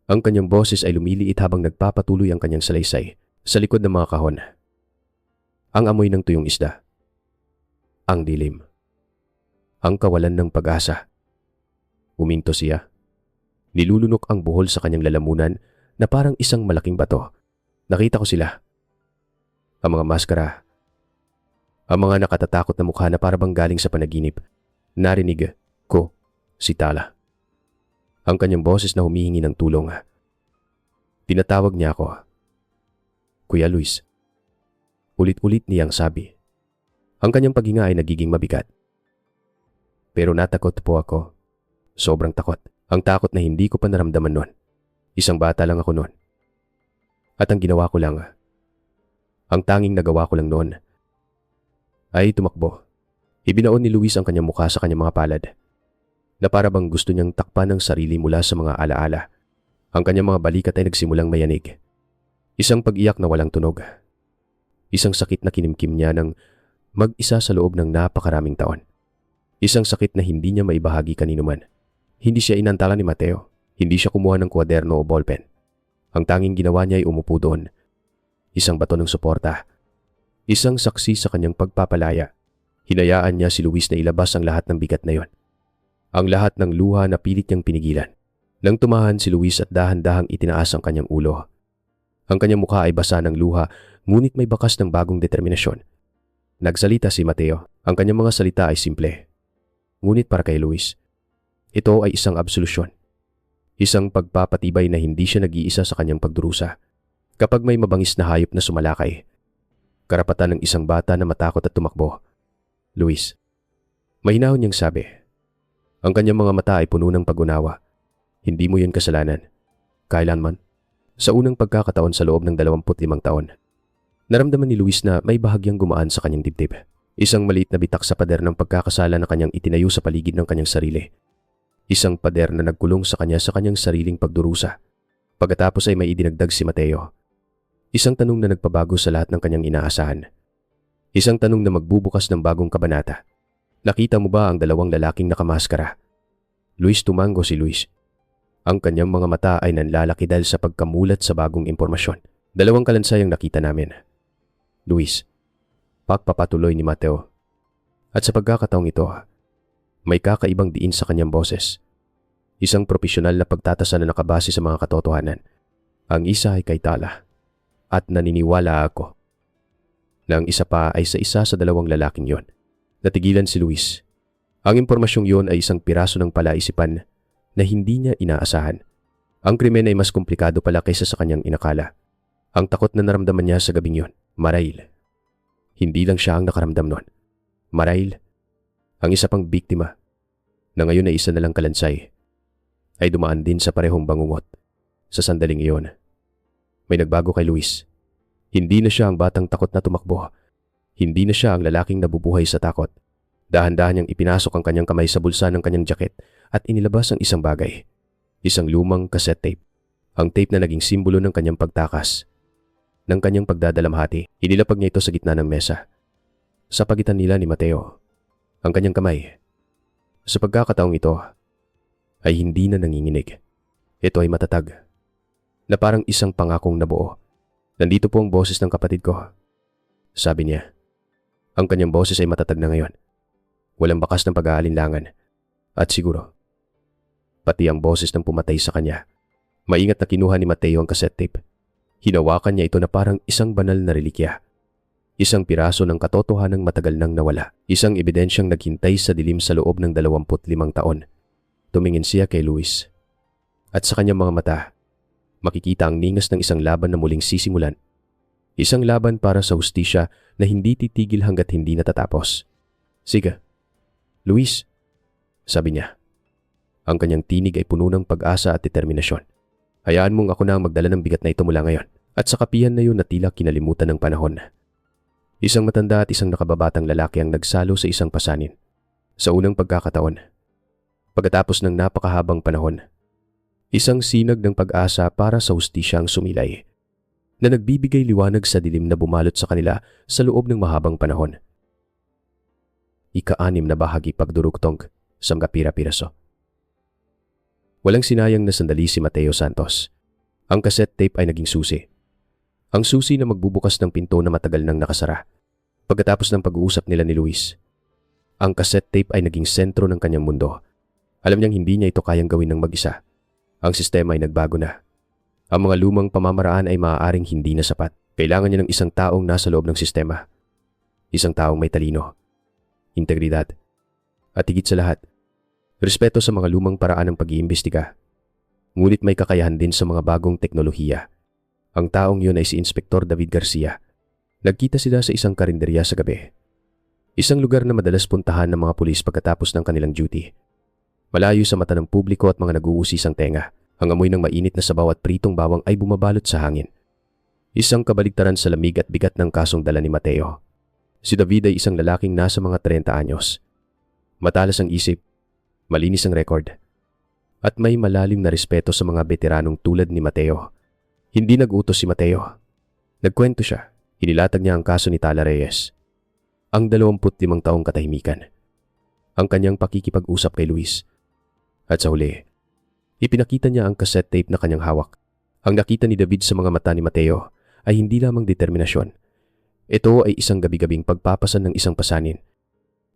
Ang kanyang boses ay lumiliit habang nagpapatuloy ang kanyang salaysay sa likod ng mga kahon. Ang amoy ng tuyong isda. Ang dilim. Ang kawalan ng pag-asa. Uminto siya. Nilulunok ang buhol sa kanyang lalamunan na parang isang malaking bato. Nakita ko sila. Ang mga maskara. Ang mga nakatatakot na mukha na parabang galing sa panaginip. Narinig ko si Tala. Ang kanyang boses na humihingi ng tulong. Tinatawag niya ako. Kuya Luis. Ulit-ulit niyang sabi. Ang kanyang paghinga ay nagiging mabigat. Pero natakot po ako. Sobrang takot. Ang takot na hindi ko pa naramdaman noon. Isang bata lang ako noon. At ang ginawa ko lang, ang tanging nagawa ko lang noon, ay tumakbo. Ibinaon ni Luis ang kanyang mukha sa kanyang mga palad, na parabang gusto niyang takpan ng sarili mula sa mga alaala. Ang kanyang mga balikat ay nagsimulang mayanig. Isang pag-iyak na walang tunog. Isang sakit na kinimkim niya ng mag-isa sa loob ng napakaraming taon. Isang sakit na hindi niya maibahagi kanino man. Hindi siya inantala ni Mateo. Hindi siya kumuha ng kwaderno o ballpen. Ang tanging ginawa niya ay umupo doon. Isang bato ng suporta. Isang saksi sa kanyang pagpapalaya. Hinayaan niya si Luis na ilabas ang lahat ng bigat na yon. Ang lahat ng luha na pilit niyang pinigilan. Nang tumahan si Luis at dahan-dahang itinaas ang kanyang ulo. Ang kanyang mukha ay basa ng luha, ngunit may bakas ng bagong determinasyon. Nagsalita si Mateo. Ang kanyang mga salita ay simple. Ngunit para kay Luis, ito ay isang absolusyon. Isang pagpapatibay na hindi siya nag-iisa sa kanyang pagdurusa. Kapag may mabangis na hayop na sumalakay, karapatan ng isang bata na matakot at tumakbo. Luis, mahinahon niyang sabi. Ang kanyang mga mata ay puno ng pag-unawa. Hindi mo yun kasalanan. Kailanman. Sa unang pagkakataon sa loob ng 25 taon, naramdaman ni Luis na may bahagyang gumaan sa kanyang dibdib. Isang maliit na bitak sa pader ng pagkakasala na kanyang itinayo sa paligid ng kanyang sarili. Isang pader na nagkulong sa kanyang sariling pagdurusa. Pagkatapos ay may idinagdag si Mateo. Isang tanong na nagpabago sa lahat ng kanyang inaasahan. Isang tanong na magbubukas ng bagong kabanata. Nakita mo ba ang dalawang lalaking nakamaskara? Luis, tumango si Luis. Ang kanyang mga mata ay nanlalaki dahil sa pagkamulat sa bagong impormasyon. Dalawang kalansay ang nakita namin. Luis, pagpapatuloy ni Mateo. At sa pagkakataong ito, may kakaibang diin sa kanyang boses. Isang propesyonal na pagtatasa na nakabase sa mga katotohanan. Ang isa ay kay Tala. At naniniwala ako na ang isa pa ay sa isa sa dalawang lalaking yon. Natigilan si Luis. Ang impormasyong yon ay isang piraso ng palaisipan na hindi niya inaasahan. Ang krimen ay mas komplikado pala kaysa sa kanyang inakala. Ang takot na naramdaman niya sa gabing yon, marahil hindi lang siya ang nakaramdam nun. Marahil ang isa pang biktima na ngayon ay isa na lang kalansay ay dumaan din sa parehong bangungot. Sa sandaling iyon, may nagbago kay Luis. Hindi na siya ang batang takot na tumakbo. Hindi na siya ang lalaking nabubuhay sa takot. Dahan-dahan niyang ipinasok ang kanyang kamay sa bulsa ng kanyang jacket at inilabas ang isang bagay. Isang lumang cassette tape. Ang tape na naging simbolo ng kanyang pagtakas. Ng kanyang pagdadalamhati, inilapag niya ito sa gitna ng mesa. Sa pagitan nila ni Mateo, ang kanyang kamay. Sa pagkakataong ito, ay hindi na nanginginig. Ito ay matatag, na parang isang pangakong nabuo. Nandito po ang boses ng kapatid ko. Sabi niya. Ang kanyang boses ay matatag na ngayon. Walang bakas ng pag-aalinlangan. At siguro, pati ang boses ng pumatay sa kanya. Maingat na kinuha ni Mateo ang cassette tape. Hinawakan niya ito na parang isang banal na relikya. Isang piraso ng katotohanang matagal nang nawala. Isang ebidensyang naghintay sa dilim sa loob ng 25 taon. Tumingin siya kay Luis. At sa kanyang mga mata, makikita ang ningas ng isang laban na muling sisimulan. Isang laban para sa hustisya na hindi titigil hanggat hindi natatapos. Sige, Luis, sabi niya. Ang kanyang tinig ay puno ng pag-asa at determinasyon. Hayaan mong ako na ang magdala ng bigat na ito mula ngayon. At sa kapihan na yun na tila kinalimutan ng panahon. Isang matanda at isang nakababatang lalaki ang nagsalo sa isang pasanin. Sa unang pagkakataon, pagkatapos ng napakahabang panahon, isang sinag ng pag-asa para sa hustisya ang sumilay, na nagbibigay liwanag sa dilim na bumalot sa kanila sa loob ng mahabang panahon. Ika-6 na bahagi pagdurugtong, Samgapira-piraso. Walang sinayang na sandali si Mateo Santos. Ang cassette tape ay naging susi. Ang susi na magbubukas ng pinto na matagal nang nakasara. Pagkatapos ng pag-uusap nila ni Luis, ang cassette tape ay naging sentro ng kanyang mundo. Alam niyang hindi niya ito kayang gawin ng mag-isa. Ang sistema ay nagbago na. Ang mga lumang pamamaraan ay maaaring hindi na sapat. Kailangan niya ng isang taong nasa loob ng sistema. Isang taong may talino, integridad, at higit sa lahat, respeto sa mga lumang paraan ng pag-iimbestiga. Ngunit may kakayahan din sa mga bagong teknolohiya. Ang taong yun ay si Inspektor David Garcia. Nagkita sila sa isang karinderya sa gabi. Isang lugar na madalas puntahan ng mga pulis pagkatapos ng kanilang duty. Malayo sa mata ng publiko at mga nag-uusisang tenga. Ang amoy ng mainit na sabaw at pritong bawang ay bumabalot sa hangin. Isang kabaligtaran sa lamig at bigat ng kasong dala ni Mateo. Si David ay isang lalaking nasa mga 30 anyos. Matalas ang isip, malinis ang record, at may malalim na respeto sa mga veteranong tulad ni Mateo. Hindi nag-utos si Mateo. Nagkwento siya. Inilatag niya ang kaso ni Tala Reyes. Ang 25 taong katahimikan. Ang kanyang pakikipag-usap kay Luis. At sa huli, ipinakita niya ang cassette tape na kanyang hawak. Ang nakita ni David sa mga mata ni Mateo ay hindi lamang determinasyon. Ito ay isang gabi-gabing pagpapasan ng isang pasanin.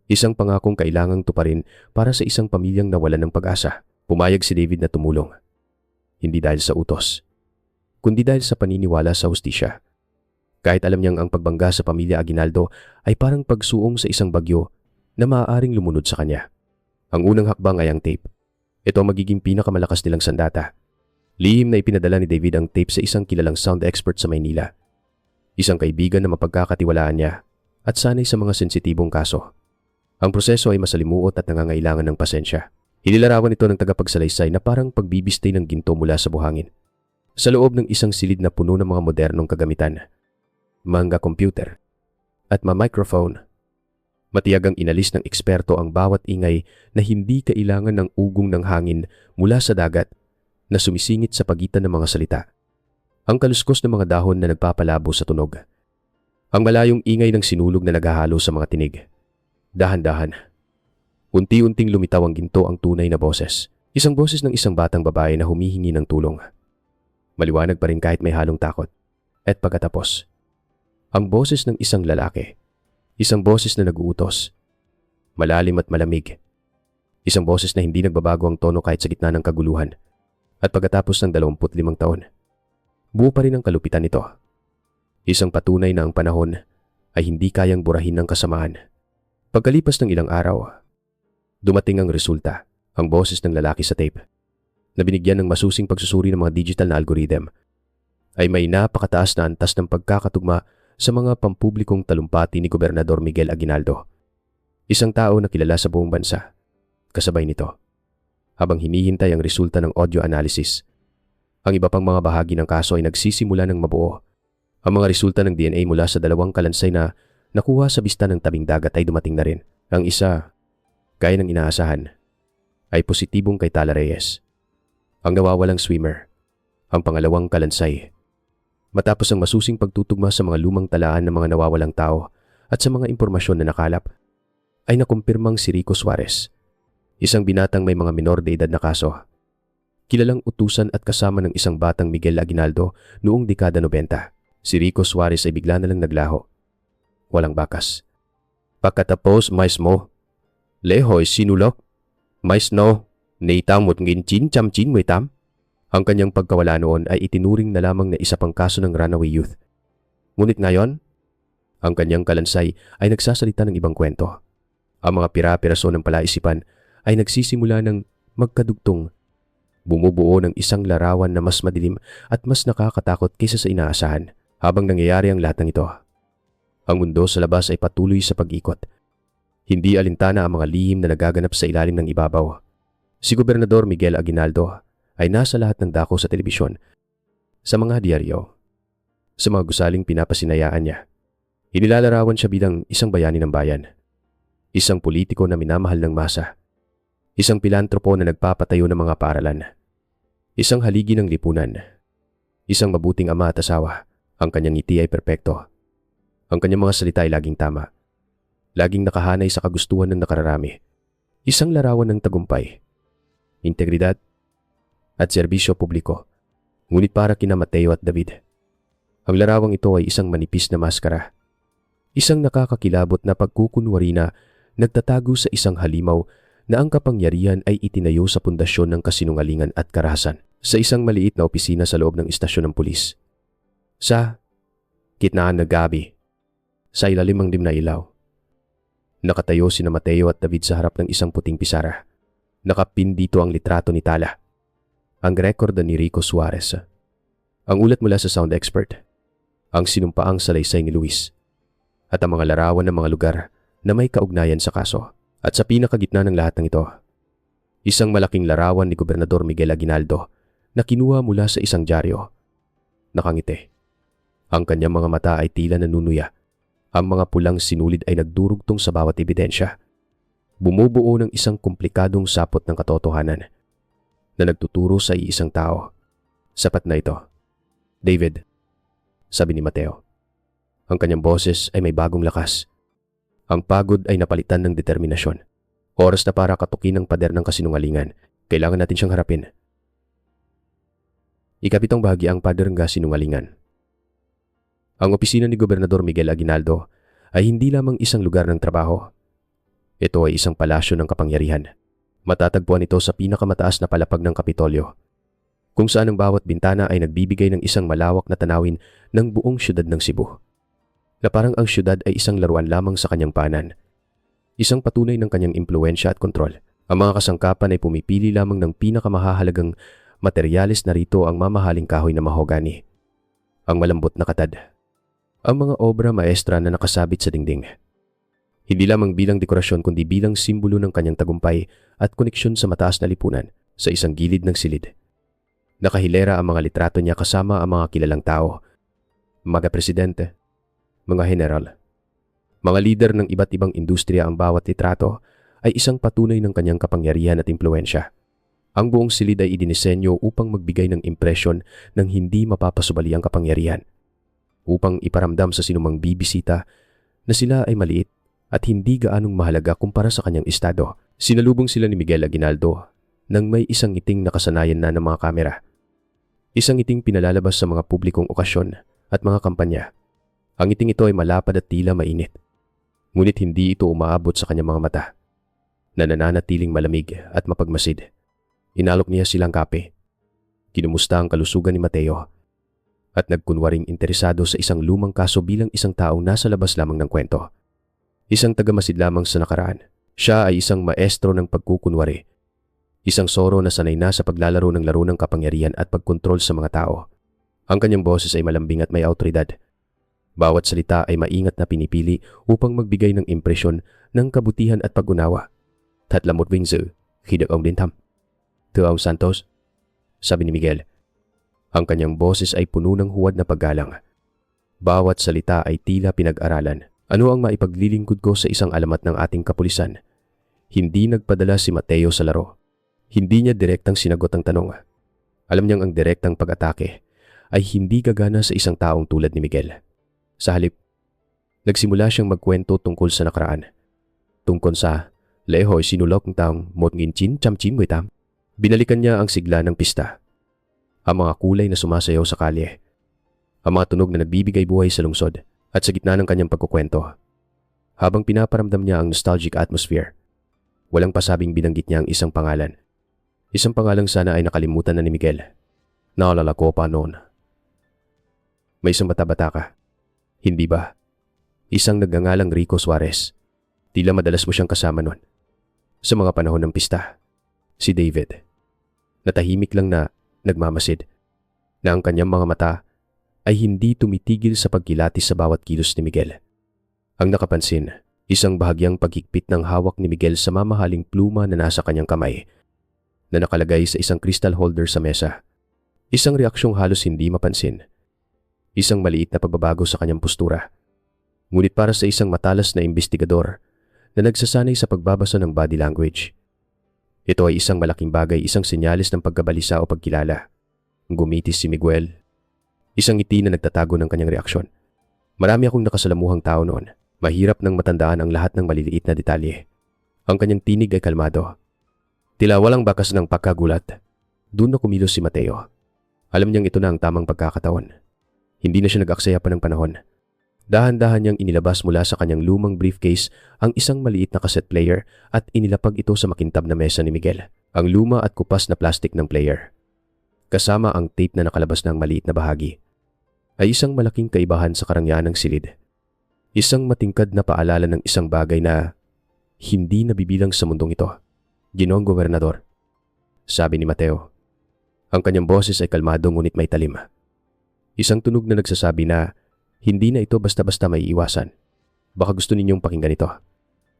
Isang pangakong kailangang tuparin para sa isang pamilyang nawalan ng pag-asa. Pumayag si David na tumulong. Hindi dahil sa utos, kundi dahil sa paniniwala sa hustisya. Kahit alam niyang ang pagbangga sa pamilya Aguinaldo ay parang pagsuong sa isang bagyo na maaaring lumunod sa kanya. Ang unang hakbang ay ang tape. Ito ang magiging pinakamalakas nilang sandata. Lihim na ipinadala ni David ang tape sa isang kilalang sound expert sa Maynila. Isang kaibigan na mapagkakatiwalaan niya at sanay sa mga sensitibong kaso. Ang proseso ay masalimuot at nangangailangan ng pasensya. Inilarawan ito ng tagapagsalaysay na parang pagbibistay ng ginto mula sa buhangin. Sa loob ng isang silid na puno ng mga modernong kagamitan, mga computer, at microphone. Matiyagang inalis ng eksperto ang bawat ingay na hindi kailangan ng ugong ng hangin mula sa dagat na sumisingit sa pagitan ng mga salita. Ang kaluskos ng mga dahon na nagpapalabo sa tunog. Ang malayong ingay ng sinulog na naghahalo sa mga tinig. Dahan-dahan. Unti-unting lumitaw ang ginto ang tunay na boses. Isang boses ng isang batang babae na humihingi ng tulong. Maliwanag pa rin kahit may halong takot. At pagkatapos, ang boses ng isang lalaki. Isang boses na nag-uutos. Malalim at malamig. Isang boses na hindi nagbabago ang tono kahit sa gitna ng kaguluhan. At pagkatapos ng 25 taon, buo pa rin ang kalupitan nito. Isang patunay na ang panahon ay hindi kayang burahin ng kasamaan. Pagkalipas ng ilang araw, dumating ang resulta, ang boses ng lalaki sa tape, na binigyan ng masusing pagsusuri ng mga digital na algorithm, ay may napakataas na antas ng pagkakatugma sa mga pampublikong talumpati ni Gobernador Miguel Aguinaldo. Isang tao na kilala sa buong bansa. Kasabay nito, habang hinihintay ang resulta ng audio analysis, ang iba pang mga bahagi ng kaso ay nagsisimula ng mabuo. Ang mga resulta ng DNA mula sa 2 kalansay na nakuha sa bista ng tabing dagat ay dumating na rin. Ang isa, gaya ng inaasahan, ay positibong kay Tala Reyes, ang nawawalang swimmer. Ang pangalawang kalansay, matapos ang masusing pagtutugma sa mga lumang talaan ng mga nawawalang tao at sa mga impormasyon na nakalap, ay nakumpirmang si Rico Suarez, isang binatang may mga minor de edad na kaso. Kilalang utusan at kasama ng isang batang Miguel Aguinaldo noong dekada 90. Si Rico Suarez ay bigla na lang naglaho. Walang bakas. Pagkatapos mismo, lehoy sinulok, mais no, naitamot ngin 998. Ang kanyang pagkawala noon ay itinuring na lamang na isa pang kaso ng runaway youth. Ngunit ngayon, ang kanyang kalansay ay nagsasalita ng ibang kwento. Ang mga pira-piraso ng palaisipan ay nagsisimula ng magkadugtong, bumubuo ng isang larawan na mas madilim at mas nakakatakot kaysa sa inaasahan. Habang nangyayari ang lahat ng ito, ang mundo sa labas ay patuloy sa pag-ikot. Hindi alintana ang mga lihim na nagaganap sa ilalim ng ibabaw. Si Gobernador Miguel Aguinaldo ay nasa lahat ng dako sa telebisyon, sa mga diaryo, sa mga gusaling pinapasinayaan niya. Inilalarawan siya bilang isang bayani ng bayan, isang politiko na minamahal ng masa, isang pilantropo na nagpapatayo ng mga paaralan, isang haligi ng lipunan, isang mabuting ama at asawa. Ang kanyang ngiti ay perpekto. Ang kanyang mga salita ay laging tama. Laging nakahanay sa kagustuhan ng nakararami. Isang larawan ng tagumpay, integridad, at serbisyo publiko. Ngunit para kina Mateo at David, ang larawang ito ay isang manipis na maskara. Isang nakakakilabot na pagkukunwari na nagtatago sa isang halimaw na ang kapangyarihan ay itinayo sa pundasyon ng kasinungalingan at karahasan. Sa isang maliit na opisina sa loob ng istasyon ng pulis. Sa gitnaan ng gabi, sa ilalim ng dim na ilaw, nakatayo sina Mateo at David sa harap ng isang puting pisara. Nakapin dito ang litrato ni Tala, ang rekorda ni Rico Suarez, ang ulat mula sa sound expert, ang sinumpaang salaysay ni Luis, at ang mga larawan ng mga lugar na may kaugnayan sa kaso. At sa pinakagitna ng lahat ng ito, isang malaking larawan ni Gobernador Miguel Aguinaldo na kinuha mula sa isang dyaryo. Nakangiti. Ang kanyang mga mata ay tila nanunuya. Ang mga pulang sinulid ay nagdurugtong sa bawat ebidensya. Bumubuo ng isang komplikadong sapot ng katotohanan na nagtuturo sa iisang tao. Sapat na ito, David, sabi ni Mateo. Ang kanyang boses ay may bagong lakas. Ang pagod ay napalitan ng determinasyon. Oras na para katukin ng pader ng kasinungalingan. Kailangan natin siyang harapin. Ikapitong bahagi ang pader ng kasinungalingan. Ang opisina ni Gobernador Miguel Aguinaldo ay hindi lamang isang lugar ng trabaho. Ito ay isang palasyo ng kapangyarihan. Matatagpuan ito sa pinakamataas na palapag ng Kapitolyo, kung saan ang bawat bintana ay nagbibigay ng isang malawak na tanawin ng buong syudad ng Cebu, na parang ang syudad ay isang laruan lamang sa kanyang paanan. Isang patunay ng kanyang impluensya at kontrol. Ang mga kasangkapan ay pumipili lamang ng pinakamahahalagang materyales na rito, ang mamahaling kahoy na mahogani, ang malambot na katad, ang mga obra maestra na nakasabit sa dingding. Hindi lamang bilang dekorasyon kundi bilang simbolo ng kanyang tagumpay at koneksyon sa mataas na lipunan. Sa isang gilid ng silid, nakahilera ang mga litrato niya kasama ang mga kilalang tao, mga presidente, mga general, mga lider ng iba't ibang industriya. Ang bawat litrato ay isang patunay ng kanyang kapangyarihan at impluensya. Ang buong silid ay idinisenyo upang magbigay ng impresyon ng hindi mapapasubali ang kapangyarihan, upang iparamdam sa sinumang bibisita na sila ay maliit at hindi gaanong mahalaga kumpara sa kanyang estado. Sinalubong sila ni Miguel Aguinaldo nang may isang ngiting nakasanayan na ng mga kamera. Isang ngiting pinalalabas sa mga publikong okasyon at mga kampanya. Ang ngiting ito ay malapad at tila mainit. Ngunit hindi ito umaabot sa kanyang mga mata na nananatiling malamig at mapagmasid. Inalok niya silang kape. Kinumusta ang kalusugan ni Mateo at nagkunwaring interesado sa isang lumang kaso bilang isang taong nasa labas lamang ng kwento. Isang tagamasid lamang sa nakaraan. Siya ay isang maestro ng pagkukunwari. Isang soro na sanay na sa paglalaro ng laro ng kapangyarihan at pagkontrol sa mga tao. Ang kanyang boses ay malambing at may awtoridad. Bawat salita ay maingat na pinipili upang magbigay ng impresyon ng kabutihan at pag-unawa. Thật là một vinh dự khi được ông đến thăm. Thưa ông Santos, sabi ni Miguel. Ang kanyang boses ay puno ng huwad na paggalang. Bawat salita ay tila pinag-aralan. Ano ang maipaglilingkod ko sa isang alamat ng ating kapulisan? Hindi nagpadala si Mateo sa laro. Hindi niya direktang sinagot ang tanong. Alam niyang ang direktang pag-atake ay hindi gagana sa isang taong tulad ni Miguel. Sa halip, nagsimula siyang magkwento tungkol sa nakaraan. Tungkol sa lễ hội Sinulog ng taong 1998. Binalikan niya ang sigla ng pista. Ang mga kulay na sumasayaw sa kalye. Ang mga tunog na nagbibigay buhay sa lungsod at sa gitna ng kanyang pagkukwento. Habang pinaparamdam niya ang nostalgic atmosphere, walang pasabing binanggit niya ang isang pangalan. Isang pangalang sana ay nakalimutan na ni Miguel. Naalala ko pa noon. May isang bata-bata ka. Hindi ba? Isang nagngangalang Rico Suarez. Tila madalas mo siyang kasama noon. Sa mga panahon ng pista. Si David. Natahimik lang na nagmamasid. Na ang kanyang mga mata ay hindi tumitigil sa pagkilatis sa bawat kilos ni Miguel. Ang nakapansin, isang bahagyang paghigpit ng hawak ni Miguel sa mamahaling pluma na nasa kanyang kamay na nakalagay sa isang crystal holder sa mesa. Isang reaksyong halos hindi mapansin. Isang maliit na pagbabago sa kanyang postura. Ngunit para sa isang matalas na investigador na nagsasanay sa pagbabasa ng body language, ito ay isang malaking bagay, isang senyalis ng pagkabalisa o pagkilala. Gumitis si Miguel. Isang ngiti na nagtatago ng kanyang reaksyon. Marami akong nakasalamuhang tao noon. Mahirap nang matandaan ang lahat ng maliliit na detalye. Ang kanyang tinig ay kalmado. Tila walang bakas ng pagkagulat. Doon na kumilos si Mateo. Alam niyang ito na ang tamang pagkakataon. Hindi na siya nag-aksaya pa ng panahon. Dahan-dahan niyang inilabas mula sa kanyang lumang briefcase ang isang maliit na cassette player at inilapag ito sa makintab na mesa ni Miguel. Ang luma at kupas na plastic ng player, kasama ang tape na nakalabas ng maliit na bahagi, ay isang malaking kaibahan sa karangyaan ng silid. Isang matingkad na paalala ng isang bagay na hindi nabibilang sa mundong ito. Ginoong Gobernador, sabi ni Mateo. Ang kanyang boses ay kalmado ngunit may talim. Isang tunog na nagsasabi na hindi na ito basta-basta may iwasan. Baka gusto ninyong pakinggan ito.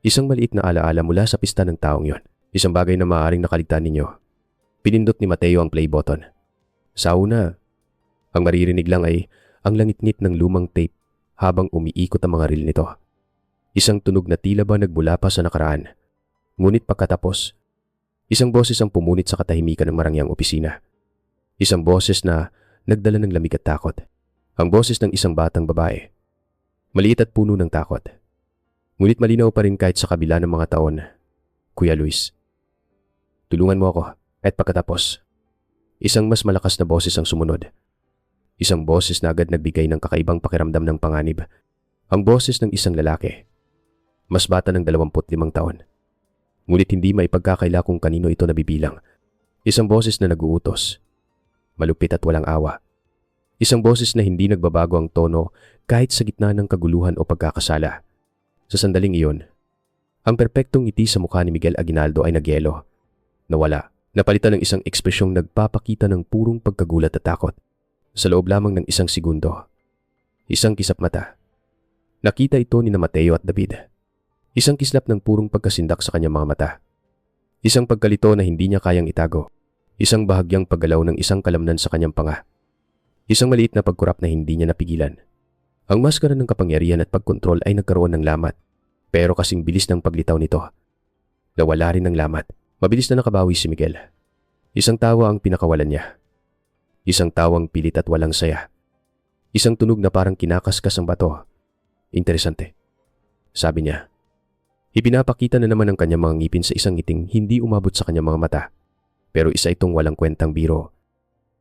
Isang maliit na alaala mula sa pista ng taong yon. Isang bagay na maaaring nakaligtaan ninyo. Pinindot ni Mateo ang play button. Sa una, ang maririnig lang ay ang langit-ngit ng lumang tape habang umiikot ang mga reel nito. Isang tunog na tila ba nagmula pa sa nakaraan. Ngunit pagkatapos, isang boses ang pumunit sa katahimikan ng marangyang opisina. Isang boses na nagdala ng lamig at takot. Ang boses ng isang batang babae. Maliit at puno ng takot. Ngunit malinaw pa rin kahit sa kabila ng mga taon. Kuya Luis, tulungan mo ako. At pagkatapos, isang mas malakas na boses ang sumunod. Isang boses na agad nagbigay ng kakaibang pakiramdam ng panganib. Ang boses ng isang lalaki. Mas bata ng 25 taon. Ngunit hindi maipagkakaila kung kanino ito nabibilang. Isang boses na naguutos. Malupit at walang awa. Isang boses na hindi nagbabago ang tono kahit sa gitna ng kaguluhan o pagkakasala. Sa sandaling iyon, ang perpektong ngiti sa mukha ni Miguel Aguinaldo ay nagyelo. Nawala, napalitan ng isang ekspresyong nagpapakita ng purong pagkagulat at takot. Sa loob lamang ng isang segundo, isang kisap mata. Nakita ito ni Mateo at David. Isang kislap ng purong pagkasindak sa kanyang mga mata. Isang pagkalito na hindi niya kayang itago. Isang bahagyang paggalaw ng isang kalamnan sa kanyang panga. Isang maliit na pagkurap na hindi niya napigilan. Ang maskara ng kapangyarihan at pagkontrol ay nagkaroon ng lamat. Pero kasing bilis ng paglitaw nito, nawala rin ng lamat. Mabilis na nakabawi si Miguel. Isang tawa ang pinakawalan niya. Isang tawang pilit at walang saya. Isang tunog na parang kinakaskas ang bato. Interesante, sabi niya. Ipinapakita na naman ang kanyang mga ngipin sa isang ngiting hindi umabot sa kanyang mga mata. Pero isa itong walang kwentang biro.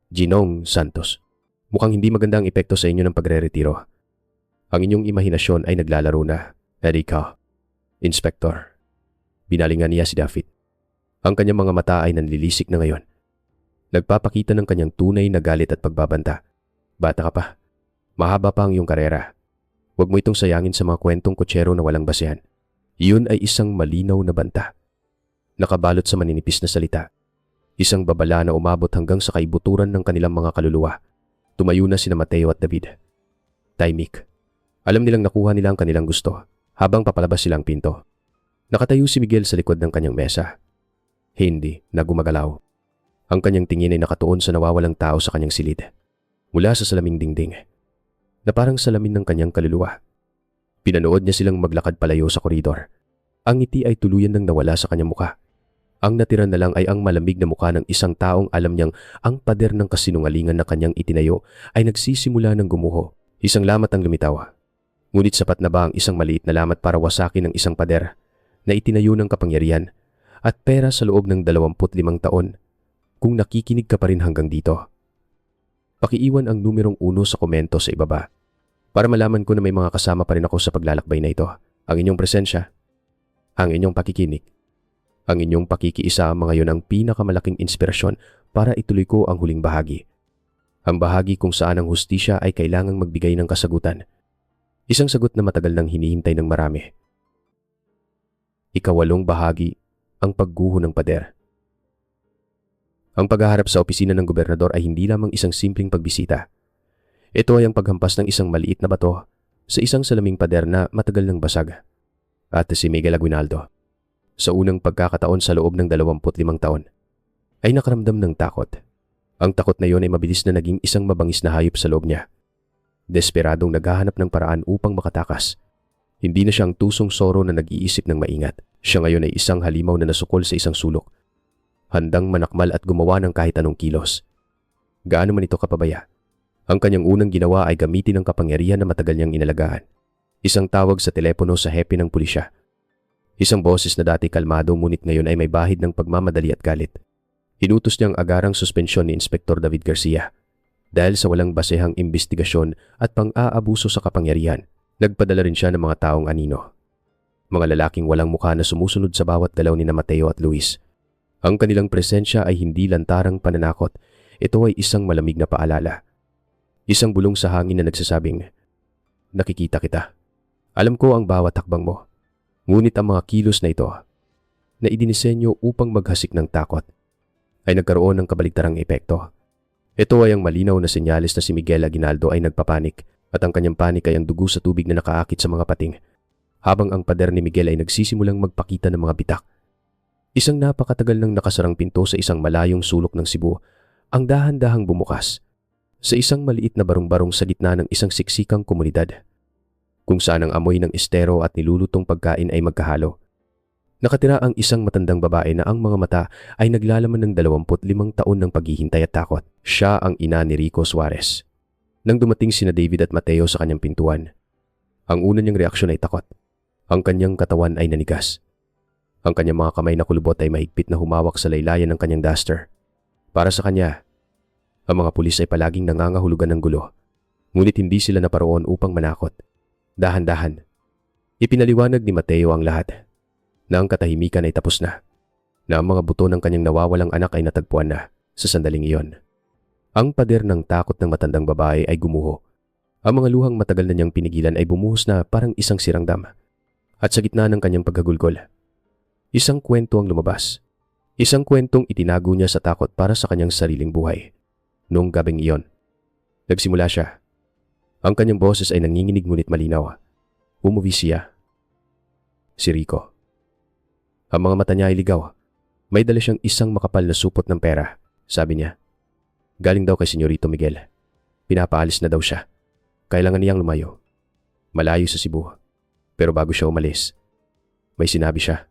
Ginoong Santos, mukhang hindi maganda ang epekto sa inyo ng pagre-retiro. Ang inyong imahinasyon ay naglalaro na, Erika. Inspektor, binalingan niya si David. Ang kanyang mga mata ay nanlilisik na ngayon. Nagpapakita ng kanyang tunay na galit at pagbabanta. Bata ka pa. Mahaba pa ang iyong karera. Huwag mo itong sayangin sa mga kwentong kutsero na walang basehan. Iyon ay isang malinaw na banta. Nakabalot sa maninipis na salita. Isang babala na umabot hanggang sa kaibuturan ng kanilang mga kaluluwa. Tumayo na sina Mateo at David. Tahimik. Alam nilang nakuha nila ang kanilang gusto habang papalabas silang pinto. Nakatayo si Miguel sa likod ng kanyang mesa. Hindi na gumagalaw. Ang kanyang tingin ay nakatuon sa nawawalang tao sa kanyang silid. Mula sa salaming dingding na parang salamin ng kanyang kaluluwa. Pinanood niya silang maglakad palayo sa koridor. Ang ngiti ay tuluyan nang nawala sa kanyang muka. Ang natira na lang ay ang malamig na mukha ng isang taong alam niyang ang pader ng kasinungalingan na kanyang itinayo ay nagsisimula ng gumuho. Isang lamat ang lumitaw. Ngunit sapat na ba ang isang maliit na lamat para wasakin ng isang pader na itinayo ng kapangyarihan at pera sa loob ng 25 taon? Kung nakikinig ka pa rin hanggang dito, pakiiwan ang numerong 1 sa komento sa ibaba para malaman ko na may mga kasama pa rin ako sa paglalakbay na ito. Ang inyong presensya, ang inyong pakikinig, ang inyong pakikiisa ang mga yon ang pinakamalaking inspirasyon para ituloy ko ang huling bahagi. Ang bahagi kung saan ang hustisya ay kailangang magbigay ng kasagutan. Isang sagot na matagal nang hinihintay ng marami. Ika-8 bahagi, ang pagguho ng pader. Ang paghaharap sa opisina ng gobernador ay hindi lamang isang simpleng pagbisita. Ito ay ang paghampas ng isang maliit na bato sa isang salaming pader na matagal nang basag. At si Miguel Aguinaldo, sa unang pagkakataon sa loob ng 25 taon, ay nakaramdam ng takot. Ang takot na iyon ay mabilis na naging isang mabangis na hayop sa loob niya. Desperadong naghahanap ng paraan upang makatakas. Hindi na siyang tusong soro na nag-iisip ng maingat. Siya ngayon ay isang halimaw na nasukol sa isang sulok. Handang manakmal at gumawa ng kahit anong kilos. Gaano man ito kapabaya, ang kanyang unang ginawa ay gamitin ang kapangyarihan na matagal niyang inalagaan. Isang tawag sa telepono sa hepe ng pulisya. Isang boses na dati kalmado ngunit ngayon ay may bahid ng pagmamadali at galit. Inutos niyang agarang suspensyon ni Inspektor David Garcia. Dahil sa walang basehang imbestigasyon at pang-aabuso sa kapangyarihan, nagpadala rin siya ng mga taong anino. Mga lalaking walang mukha na sumusunod sa bawat galaw ni Mateo at Luis. Ang kanilang presensya ay hindi lantarang pananakot. Ito ay isang malamig na paalala. Isang bulong sa hangin na nagsasabing, nakikita kita. Alam ko ang bawat hakbang mo. Ngunit ang mga kilos na ito, na idinisenyo upang maghasik ng takot, ay nagkaroon ng kabaligtarang epekto. Ito ay ang malinaw na senyales na si Miguel Aguinaldo ay nagpapanik at ang kanyang panik ay ang dugo sa tubig na nakaakit sa mga pating. Habang ang pader ni Miguel ay nagsisimulang magpakita ng mga bitak. Isang napakatagal nang nakasarang pinto sa isang malayong sulok ng Cebu ang dahan-dahang bumukas sa isang maliit na barong-barong sa gitna ng isang siksikang komunidad kung saan ang amoy ng estero at nilulutong pagkain ay magkahalo. Nakatira ang isang matandang babae na ang mga mata ay naglalaman ng 25 taon ng paghihintay at takot. Siya ang ina ni Rico Suarez. Nang dumating sina David at Mateo sa kanyang pintuan, ang una niyang reaksyon ay takot. Ang kanyang katawan ay nanigas. Ang kanyang mga kamay na kulubot ay mahigpit na humawak sa laylayan ng kanyang duster. Para sa kanya, ang mga pulis ay palaging nangangahulugan ng gulo. Ngunit hindi sila naparoon upang manakot. Dahan-dahan, ipinaliwanag ni Mateo ang lahat. Na ang katahimikan ay tapos na. Na ang mga buto ng kanyang nawawalang anak ay natagpuan na sa sandaling iyon. Ang pader ng takot ng matandang babae ay gumuho. Ang mga luhang matagal na niyang pinigilan ay bumuhos na parang isang sirang dam. At sa gitna ng kanyang paghagulgol, isang kwento ang lumabas. Isang kwentong itinago niya sa takot para sa kanyang sariling buhay. Noong gabing iyon, nagsimula siya. Ang kanyang boses ay nanginginig ngunit malinaw. Umuwi siya. Si Rico. Ang mga mata niya ay ligaw. May dala siyang isang makapal na supot ng pera. Sabi niya, galing daw kay Senyorito Miguel. Pinapaalis na daw siya. Kailangan niyang lumayo. Malayo sa Cebu. Pero bago siya umalis, may sinabi siya.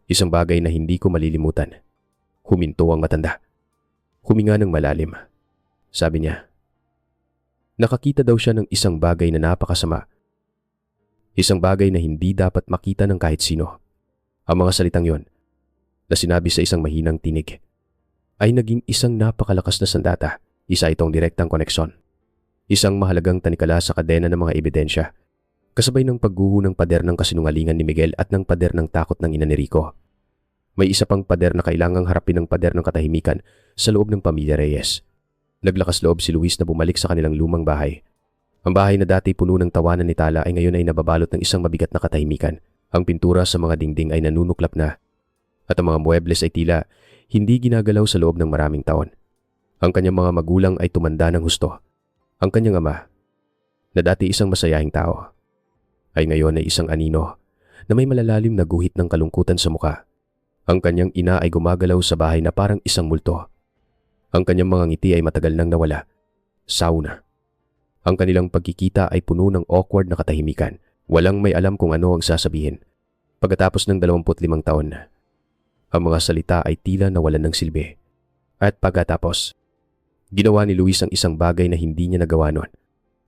Isang bagay na hindi ko malilimutan. Huminto ang matanda. Huminga ng malalim. Sabi niya, nakakita daw siya ng isang bagay na napakasama. Isang bagay na hindi dapat makita ng kahit sino. Ang mga salitang yon, na sinabi sa isang mahinang tinig, ay naging isang napakalakas na sandata. Isa itong direktang koneksyon. Isang mahalagang tanikala sa kadena ng mga ebidensya. kasabay ng pagguho ng pader ng kasinungalingan ni Miguel at ng pader ng takot ng ina ni Rico. May isa pang pader na kailangang harapin ng pader ng katahimikan sa loob ng pamilya Reyes. Naglakas loob si Luis na bumalik sa kanilang lumang bahay. Ang bahay na dati puno ng tawanan ni Tala ay ngayon ay nababalot ng isang mabigat na katahimikan. Ang pintura sa mga dingding ay nanunuklap na at ang mga muebles ay tila hindi ginagalaw sa loob ng maraming taon. Ang kanyang mga magulang ay tumanda ng husto. Ang kanyang ama, na dati isang masayahing tao, ay ngayon ay isang anino na may malalalim na guhit ng kalungkutan sa muka. Ang kanyang ina ay gumagalaw sa bahay na parang isang multo. Ang kanyang mga ngiti ay matagal nang nawala. Sauna. Ang kanilang pagkikita ay puno ng awkward na katahimikan. Walang may alam kung ano ang sasabihin. Pagkatapos ng 25 taon, ang mga salita ay tila nawalan ng silbi. At pagkatapos, ginawa ni Luis ang isang bagay na hindi niya nagawa noon.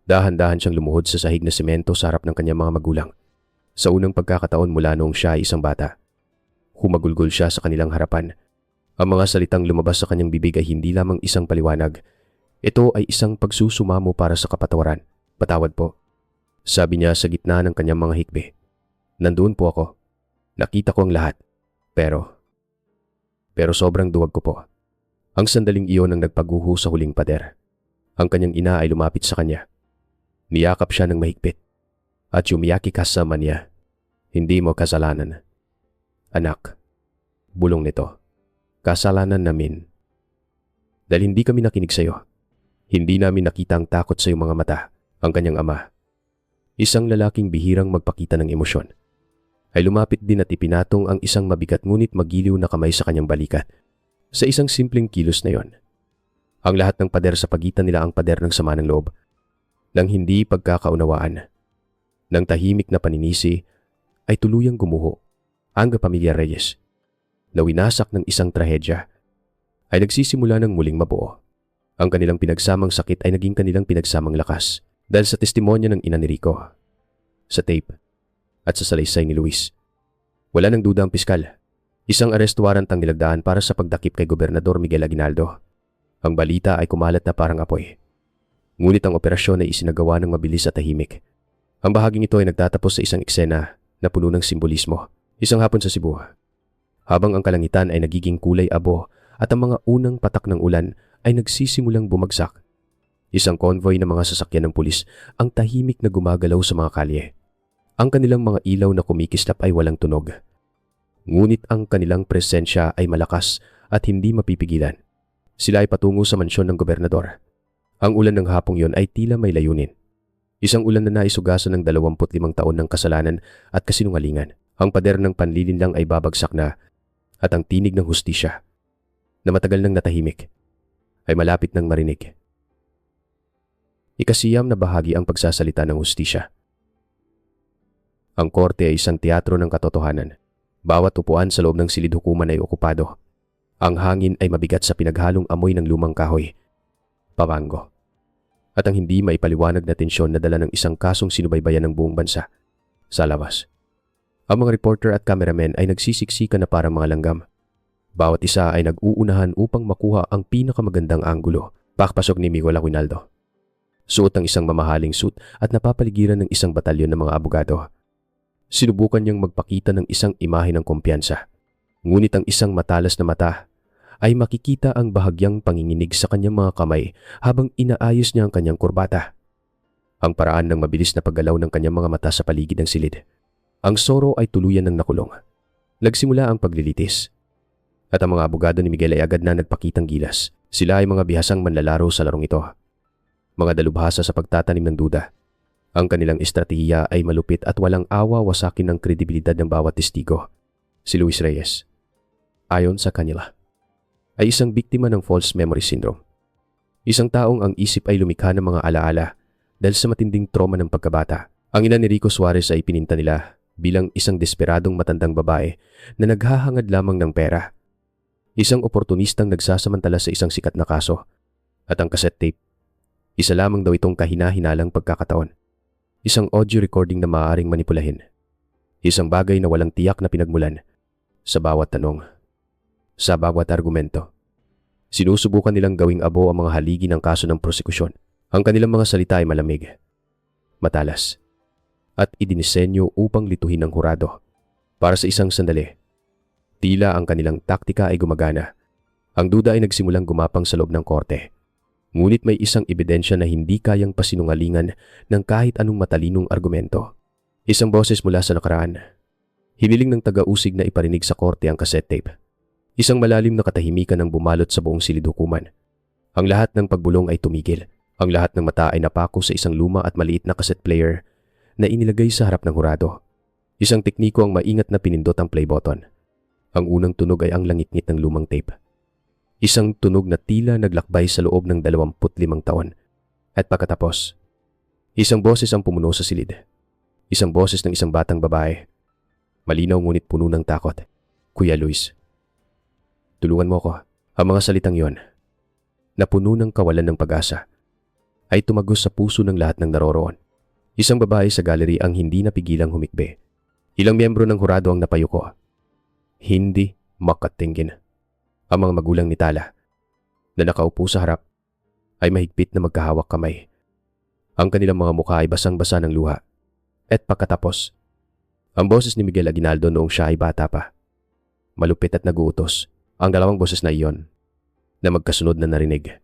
Dahan-dahan siyang lumuhod sa sahig na semento sa harap ng kanyang mga magulang. Sa unang pagkakataon mula noong siya ay isang bata. Humagulgol siya sa kanilang harapan. Ang mga salitang lumabas sa kanyang bibig ay hindi lamang isang paliwanag. Ito ay isang pagsusumamo para sa kapatawaran. Patawad po. Sabi niya sa gitna ng kanyang mga hikbi. Nandoon po ako. Nakita ko ang lahat. Pero sobrang duwag ko po. Ang sandaling iyon ang nagpaguho sa huling pader. Ang kanyang ina ay lumapit sa kanya. Niyakap siya ng mahigpit. At yumiyaki kasama niya. Hindi mo kasalanan. Anak, bulong nito. Kasalanan namin. Dahil hindi kami nakinig sa iyo. Hindi namin nakita ang takot sa iyong mga mata. Ang kanyang ama, isang lalaking bihirang magpakita ng emosyon, ay lumapit din at ipinatong ang isang mabigat ngunit magiliw na kamay sa kanyang balikat. Sa isang simpleng kilos na yon, ang lahat ng pader sa pagitan nila ang pader ng sama ng loob, ng hindi pagkakaunawaan, ng tahimik na paninisi ay tuluyang gumuho. Ang pamilya Reyes, na winasak ng isang trahedya, ay nagsisimula ng muling mabuo. Ang kanilang pinagsamang sakit ay naging kanilang pinagsamang lakas dahil sa testimonya ng ina ni Rico, sa tape, at sa salaysay ni Luis. Wala nang duda ang piskal. Isang arrest warrant ang nilagdaan para sa pagdakip kay Gobernador Miguel Aguinaldo. Ang balita ay kumalat na parang apoy. Ngunit ang operasyon ay isinagawa ng mabilis at tahimik. Ang bahaging ito ay nagtatapos sa isang eksena na puno ng simbolismo. Isang hapon sa Cebu, habang ang kalangitan ay nagiging kulay abo at ang mga unang patak ng ulan ay nagsisimulang bumagsak. Isang convoy ng mga sasakyan ng pulis ang tahimik na gumagalaw sa mga kalye. Ang kanilang mga ilaw na kumikislap ay walang tunog. Ngunit ang kanilang presensya ay malakas at hindi mapipigilan. Sila ay patungo sa mansyon ng gobernador. Ang ulan ng hapong yon ay tila may layunin. Isang ulan na naisugasan ng 25 taon ng kasalanan at kasinungalingan. Ang pader ng panlilinlang ay babagsak na at ang tinig ng hustisya na matagal nang natahimik ay malapit nang marinig. Ikasiyam na bahagi ang pagsasalita ng hustisya. Ang korte ay isang teatro ng katotohanan. Bawat upuan sa loob ng silid hukuman ay okupado. Ang hangin ay mabigat sa pinaghalong amoy ng lumang kahoy, pabango, at ang hindi maipaliwanag na tensyon na dala ng isang kasong sinubaybayan ng buong bansa. Sa labas, ang mga reporter at cameramen ay nagsisiksikan na parang mga langgam. Bawat isa ay nag-uunahan upang makuha ang pinakamagandang anggulo. Pakpasok ni Miguel Aguinaldo. Suot ang isang mamahaling suit at napapaligiran ng isang batalyon ng mga abogado. Sinubukan niyang magpakita ng isang imahe ng kumpiyansa. Ngunit ang isang matalas na mata ay makikita ang bahagyang panginginig sa kanyang mga kamay habang inaayos niya ang kanyang kurbata. Ang paraan ng mabilis na paggalaw ng kanyang mga mata sa paligid ng silid. Ang soro ay tuluyan ng nakulong. Nagsimula ang paglilitis. At ang mga abogado ni Miguel ay agad na nagpakitang gilas. Sila ay mga bihasang manlalaro sa larong ito. Mga dalubhasa sa pagtatanim ng duda. Ang kanilang estratehiya ay malupit at walang awa-wasakin ng kredibilidad ng bawat testigo. Si Luis Reyes, ayon sa kanila, ay isang biktima ng false memory syndrome. Isang taong ang isip ay lumikha ng mga alaala dahil sa matinding trauma ng pagkabata. Ang ina ni Rico Suarez ay pininta nila bilang isang desperadong matandang babae na naghahangad lamang ng pera. Isang oportunistang nagsasamantala sa isang sikat na kaso. At ang cassette tape, isa lamang daw itong kahina-hinalang pagkakataon. Isang audio recording na maaaring manipulahin. Isang bagay na walang tiyak na pinagmulan sa bawat tanong, sa bawat argumento. Sinusubukan nilang gawing abo ang mga haligi ng kaso ng prosekusyon. Ang kanilang mga salita ay malamig, matalas, at idinisenyo upang lituhin ng hurado. Para sa isang sandali, tila ang kanilang taktika ay gumagana. Ang duda ay nagsimulang gumapang sa loob ng korte. Ngunit may isang ebidensya na hindi kayang pasinungalingan ng kahit anong matalinong argumento. Isang boses mula sa nakaraan. Hiniling ng taga-usig na iparinig sa korte ang cassette tape. Isang malalim na katahimikan ang bumalot sa buong silid hukuman. Ang lahat ng pagbulong ay tumigil. Ang lahat ng mata ay napako sa isang luma at maliit na cassette player na inilagay sa harap ng hurado. Isang tekniko ang maingat na pinindot ang play button. Ang unang tunog ay ang langit-ngit ng lumang tape. Isang tunog na tila naglakbay sa loob ng 25 taon. At pagkatapos, isang boses ang pumuno sa silid. Isang boses ng isang batang babae. Malinaw ngunit puno ng takot. Kuya Luis, tulungan mo ko. Ang mga salitang yon, na puno ng kawalan ng pag-asa, ay tumagos sa puso ng lahat ng naroroon. Isang babae sa gallery ang hindi napigilang humikbi. Ilang miyembro ng hurado ang napayuko. Hindi makatingin. Ang mga magulang ni Tala, na nakaupo sa harap, ay mahigpit na magkahawak kamay. Ang kanilang mga mukha ay basang-basa ng luha. At pagkatapos, ang boses ni Miguel Aguinaldo noong siya ay bata pa. Malupit at naguutos, ang dalawang boses na iyon, na magkasunod na narinig,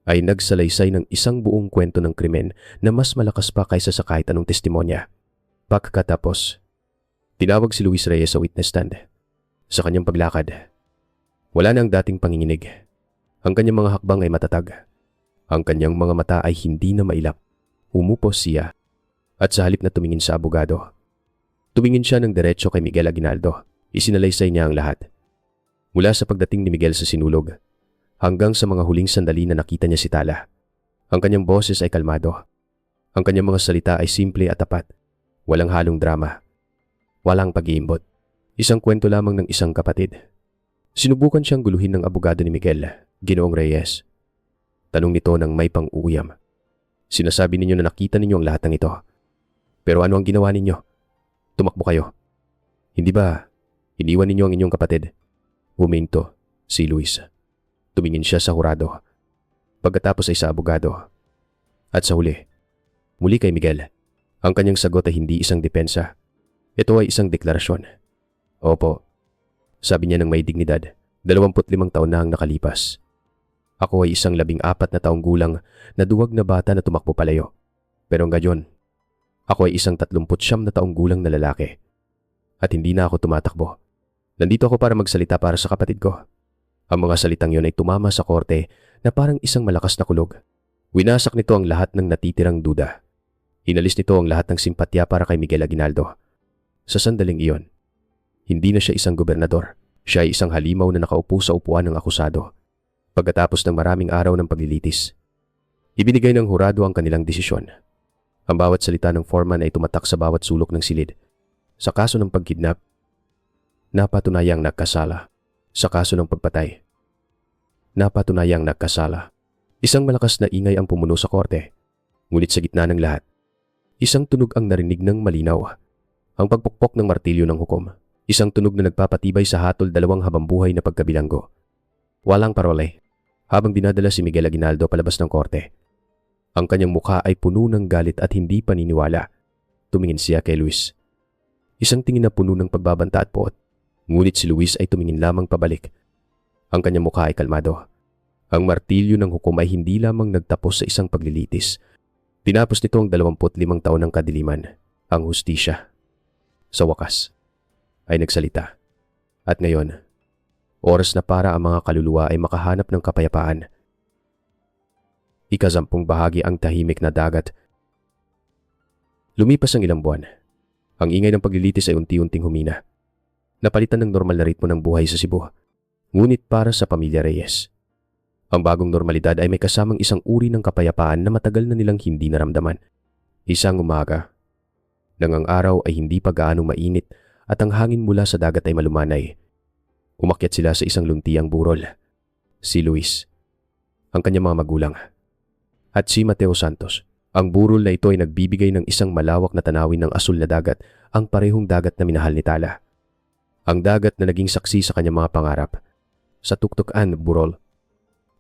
ay nagsalaysay ng isang buong kwento ng krimen na mas malakas pa kaysa sa kahit anong testimonya. Pagkatapos, tinawag si Luis Reyes sa witness stand. Sa kanyang paglakad, wala na ang dating panginginig. Ang kanyang mga hakbang ay matatag. Ang kanyang mga mata ay hindi na mailap. Umupos siya at sa halip na tumingin sa abogado, tumingin siya ng diretso kay Miguel Aguinaldo. Isinalaysay niya ang lahat. Mula sa pagdating ni Miguel sa sinulog, hanggang sa mga huling sandali na nakita niya si Tala. Ang kanyang boses ay kalmado. Ang kanyang mga salita ay simple at tapat. Walang halong drama. Walang pag-iimbot. Isang kwento lamang ng isang kapatid. Sinubukan siyang guluhin ng abogado ni Miguel, Ginoong Reyes. Tanong nito ng may pang-uuyam. Sinasabi ninyo na nakita ninyo ang lahat ng ito. Pero ano ang ginawa ninyo? Tumakbo kayo. Hindi ba iniwan ninyo ang inyong kapatid? Huminto si Luis. Tumingin siya sa hurado. Pagkatapos ay sa abogado. At sa huli, muli kay Miguel. Ang kanyang sagot ay hindi isang depensa. Ito ay isang deklarasyon. Opo, sabi niya ng may dignidad. 25 taon na ang nakalipas. Ako ay isang 14 na taong gulang na duwag na bata na tumakbo palayo. Pero ngayon, ako ay isang 39 na taong gulang na lalaki. At hindi na ako tumatakbo. Nandito ako para magsalita para sa kapatid ko. Ang mga salitang yon ay tumama sa korte na parang isang malakas na kulog. Winasak nito ang lahat ng natitirang duda. Inalis nito ang lahat ng simpatya para kay Miguel Aguinaldo. Sa sandaling iyon, hindi na siya isang gobernador. Siya ay isang halimaw na nakaupo sa upuan ng akusado. Pagkatapos ng maraming araw ng paglilitis, ibinigay ng hurado ang kanilang desisyon. Ang bawat salita ng foreman ay tumatak sa bawat sulok ng silid. Sa kaso ng pagkidnap, napatunayang nagkasala. Sa kaso ng pagpatay, napatunayang nagkasala. Isang malakas na ingay ang pumuno sa korte. Ngunit sa gitna ng lahat, isang tunog ang narinig ng malinaw. Ang pagpukpok ng martilyo ng hukom. Isang tunog na nagpapatibay sa hatol 2 habambuhay na pagkabilanggo. Walang parole. Habang dinadala si Miguel Aguinaldo palabas ng korte, ang kanyang mukha ay puno ng galit at hindi paniniwala. Tumingin siya kay Luis. Isang tingin na puno ng pagbabanta at poot. Ngunit si Luis ay tumingin lamang pabalik. Ang kanyang mukha ay kalmado. Ang martilyo ng hukom ay hindi lamang nagtapos sa isang paglilitis. Tinapos nito ang 25 taon ng kadiliman, ang hustisya. Sa wakas, ay nagsalita. At ngayon, oras na para ang mga kaluluwa ay makahanap ng kapayapaan. Ika-10 bahagi ang tahimik na dagat. Lumipas ang ilang buwan. Ang ingay ng paglilitis ay unti-unting humina. Napalitan ng normal na ritmo ng buhay sa Cebu. Ngunit para sa pamilya Reyes, ang bagong normalidad ay may kasamang isang uri ng kapayapaan na matagal na nilang hindi naramdaman. Isang umaga, nang ang araw ay hindi pa gaano mainit at ang hangin mula sa dagat ay malumanay, umakyat sila sa isang luntiang burol. Si Luis, ang kanyang mga magulang, at si Mateo Santos. Ang burol na ito ay nagbibigay ng isang malawak na tanawin ng asul na dagat, ang parehong dagat na minahal ni Tala. Ang dagat na naging saksi sa kanyang mga pangarap. Sa tuktukan burol,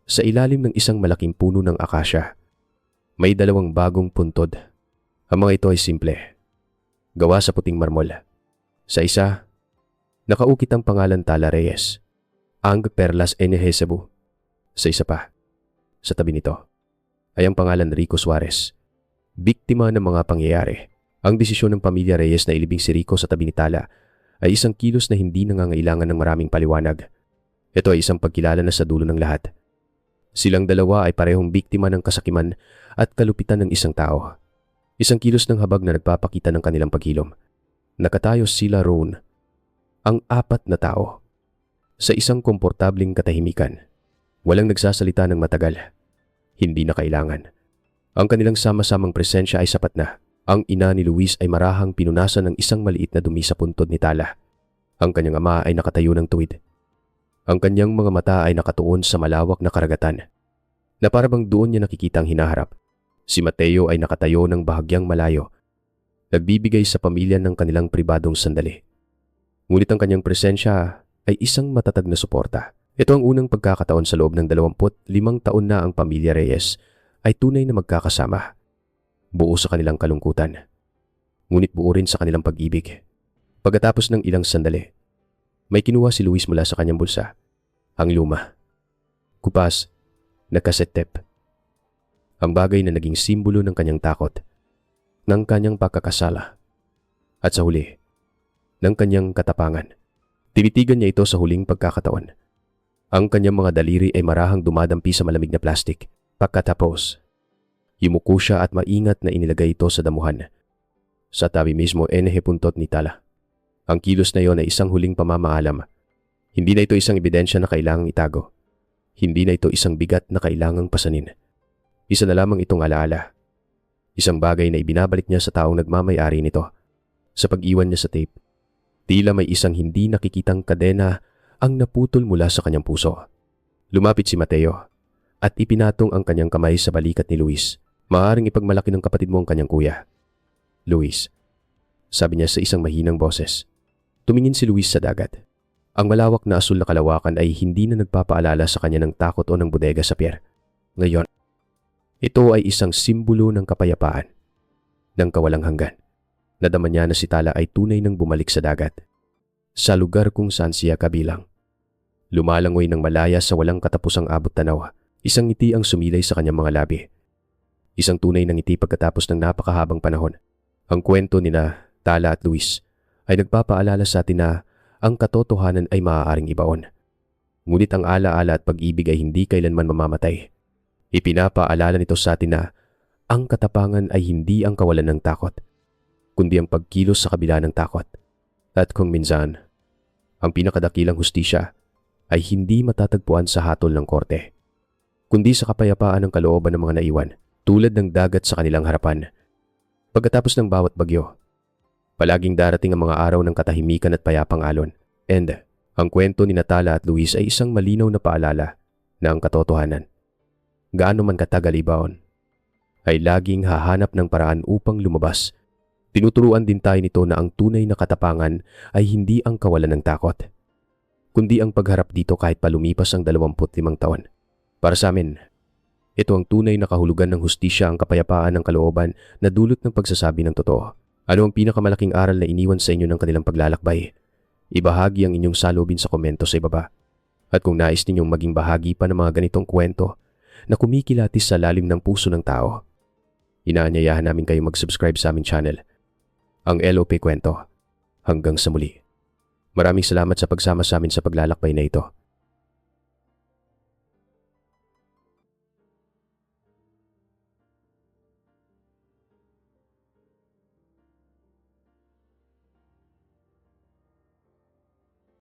sa ilalim ng isang malaking puno ng akasya, may 2 bagong puntod. Ang mga ito ay simple, gawa sa puting marmol. Sa isa, nakaukit ang pangalan Tala Reyes, ang Perlas N. Cebu. Sa isa pa, sa tabi nito, ay ang pangalan Rico Suarez, biktima ng mga pangyayari. Ang desisyon ng pamilya Reyes na ilibing si Rico sa tabi ni Tala ay isang kilos na hindi nangangailangan ng maraming paliwanag. Ito ay isang pagkilala na sa dulo ng lahat. Silang dalawa ay parehong biktima ng kasakiman at kalupitan ng isang tao. Isang kilos ng habag na nagpapakita ng kanilang paghilom. Nakatayo sila roon, ang apat na tao, sa isang komportabling katahimikan. Walang nagsasalita ng matagal. Hindi na kailangan. Ang kanilang sama-samang presensya ay sapat na. Ang ina ni Luis ay marahang pinunasan ng isang maliit na dumi sa puntod ni Tala. Ang kanyang ama ay nakatayo ng tuwid. Ang kanyang mga mata ay nakatuon sa malawak na karagatan, na parabang doon niya nakikita ang hinaharap. Si Mateo ay nakatayo ng bahagyang malayo, nagbibigay sa pamilya ng kanilang pribadong sandali. Ngunit ang kanyang presensya ay isang matatag na suporta. Ito ang unang pagkakataon sa loob ng 25 taon na ang pamilya Reyes ay tunay na magkakasama. Buo sa kanilang kalungkutan, ngunit buo rin sa kanilang pag-ibig. Pagkatapos ng ilang sandali, may kinuha si Luis mula sa kanyang bulsa. Ang luma, kupas, na cassette tape. Ang bagay na naging simbolo ng kanyang takot, ng kanyang pagkakasala, at sa huli, ng kanyang katapangan. Tinitigan niya ito sa huling pagkakataon. Ang kanyang mga daliri ay marahang dumadampi sa malamig na plastik. Pagkatapos, yumuko siya at maingat na inilagay ito sa damuhan. Sa tabi mismo puntot ni Tala. Ang kilos na iyon ay isang huling pamamaalam. Hindi na ito isang ebidensya na kailangang itago. Hindi na ito isang bigat na kailangang pasanin. Isa na lamang itong alaala. Isang bagay na ibinabalik niya sa taong nagmamay-ari nito. Sa pag-iwan niya sa tape, tila may isang hindi nakikitang kadena ang naputol mula sa kanyang puso. Lumapit si Mateo at ipinatong ang kanyang kamay sa balikat ni Luis. Maaaring ipagmalaki ng kapatid mo ang kanyang kuya. Luis, sabi niya sa isang mahinang boses. Tumingin si Luis sa dagat. Ang malawak na asul na kalawakan ay hindi na nagpapaalala sa kanya ng takot o ng bodega sa pier. Ngayon, ito ay isang simbolo ng kapayapaan, ng kawalang hanggan. Nadama niya na si Tala ay tunay nang bumalik sa dagat, sa lugar kung saan siya kabilang. Lumalangoy ng malaya sa walang katapusang abot tanaw. Isang ngiti ang sumilay sa kanyang mga labi. Isang tunay na ngiti pagkatapos ng napakahabang panahon. Ang kwento nina Tala at Luis ay nagpapaalala sa atin na ang katotohanan ay maaaring ibaon. Ngunit ang alaala at pag-ibig ay hindi kailanman mamamatay. Ipinapaalala nito sa atin na ang katapangan ay hindi ang kawalan ng takot, kundi ang pagkilos sa kabila ng takot. At kung minsan, ang pinakadakilang hustisya ay hindi matatagpuan sa hatol ng korte, kundi sa kapayapaan ng kalooban ng mga naiwan, tulad ng dagat sa kanilang harapan. Pagkatapos ng bawat bagyo, palaging darating ang mga araw ng katahimikan at payapang alon. And ang kwento ni Tala at Luis ay isang malinaw na paalala na ang katotohanan, gaano man katagal ibaon, ay laging hahanap ng paraan upang lumabas. Tinuturuan din tayo nito na ang tunay na katapangan ay hindi ang kawalan ng takot, kundi ang pagharap dito kahit pa lumipas ang 25 taon. Para sa amin, ito ang tunay na kahulugan ng hustisya, ang kapayapaan ng kalooban na dulot ng pagsasabi ng totoo. Ano ang pinakamalaking aral na iniwan sa inyo ng kanilang paglalakbay? Ibahagi ang inyong salubin sa komento sa ibaba. At kung nais ninyong maging bahagi pa ng mga ganitong kwento na kumikilatis sa lalim ng puso ng tao, inaanyayahan namin kayong mag-subscribe sa aming channel, ang LOP Kwento. Hanggang sa muli. Maraming salamat sa pagsama sa amin sa paglalakbay na ito.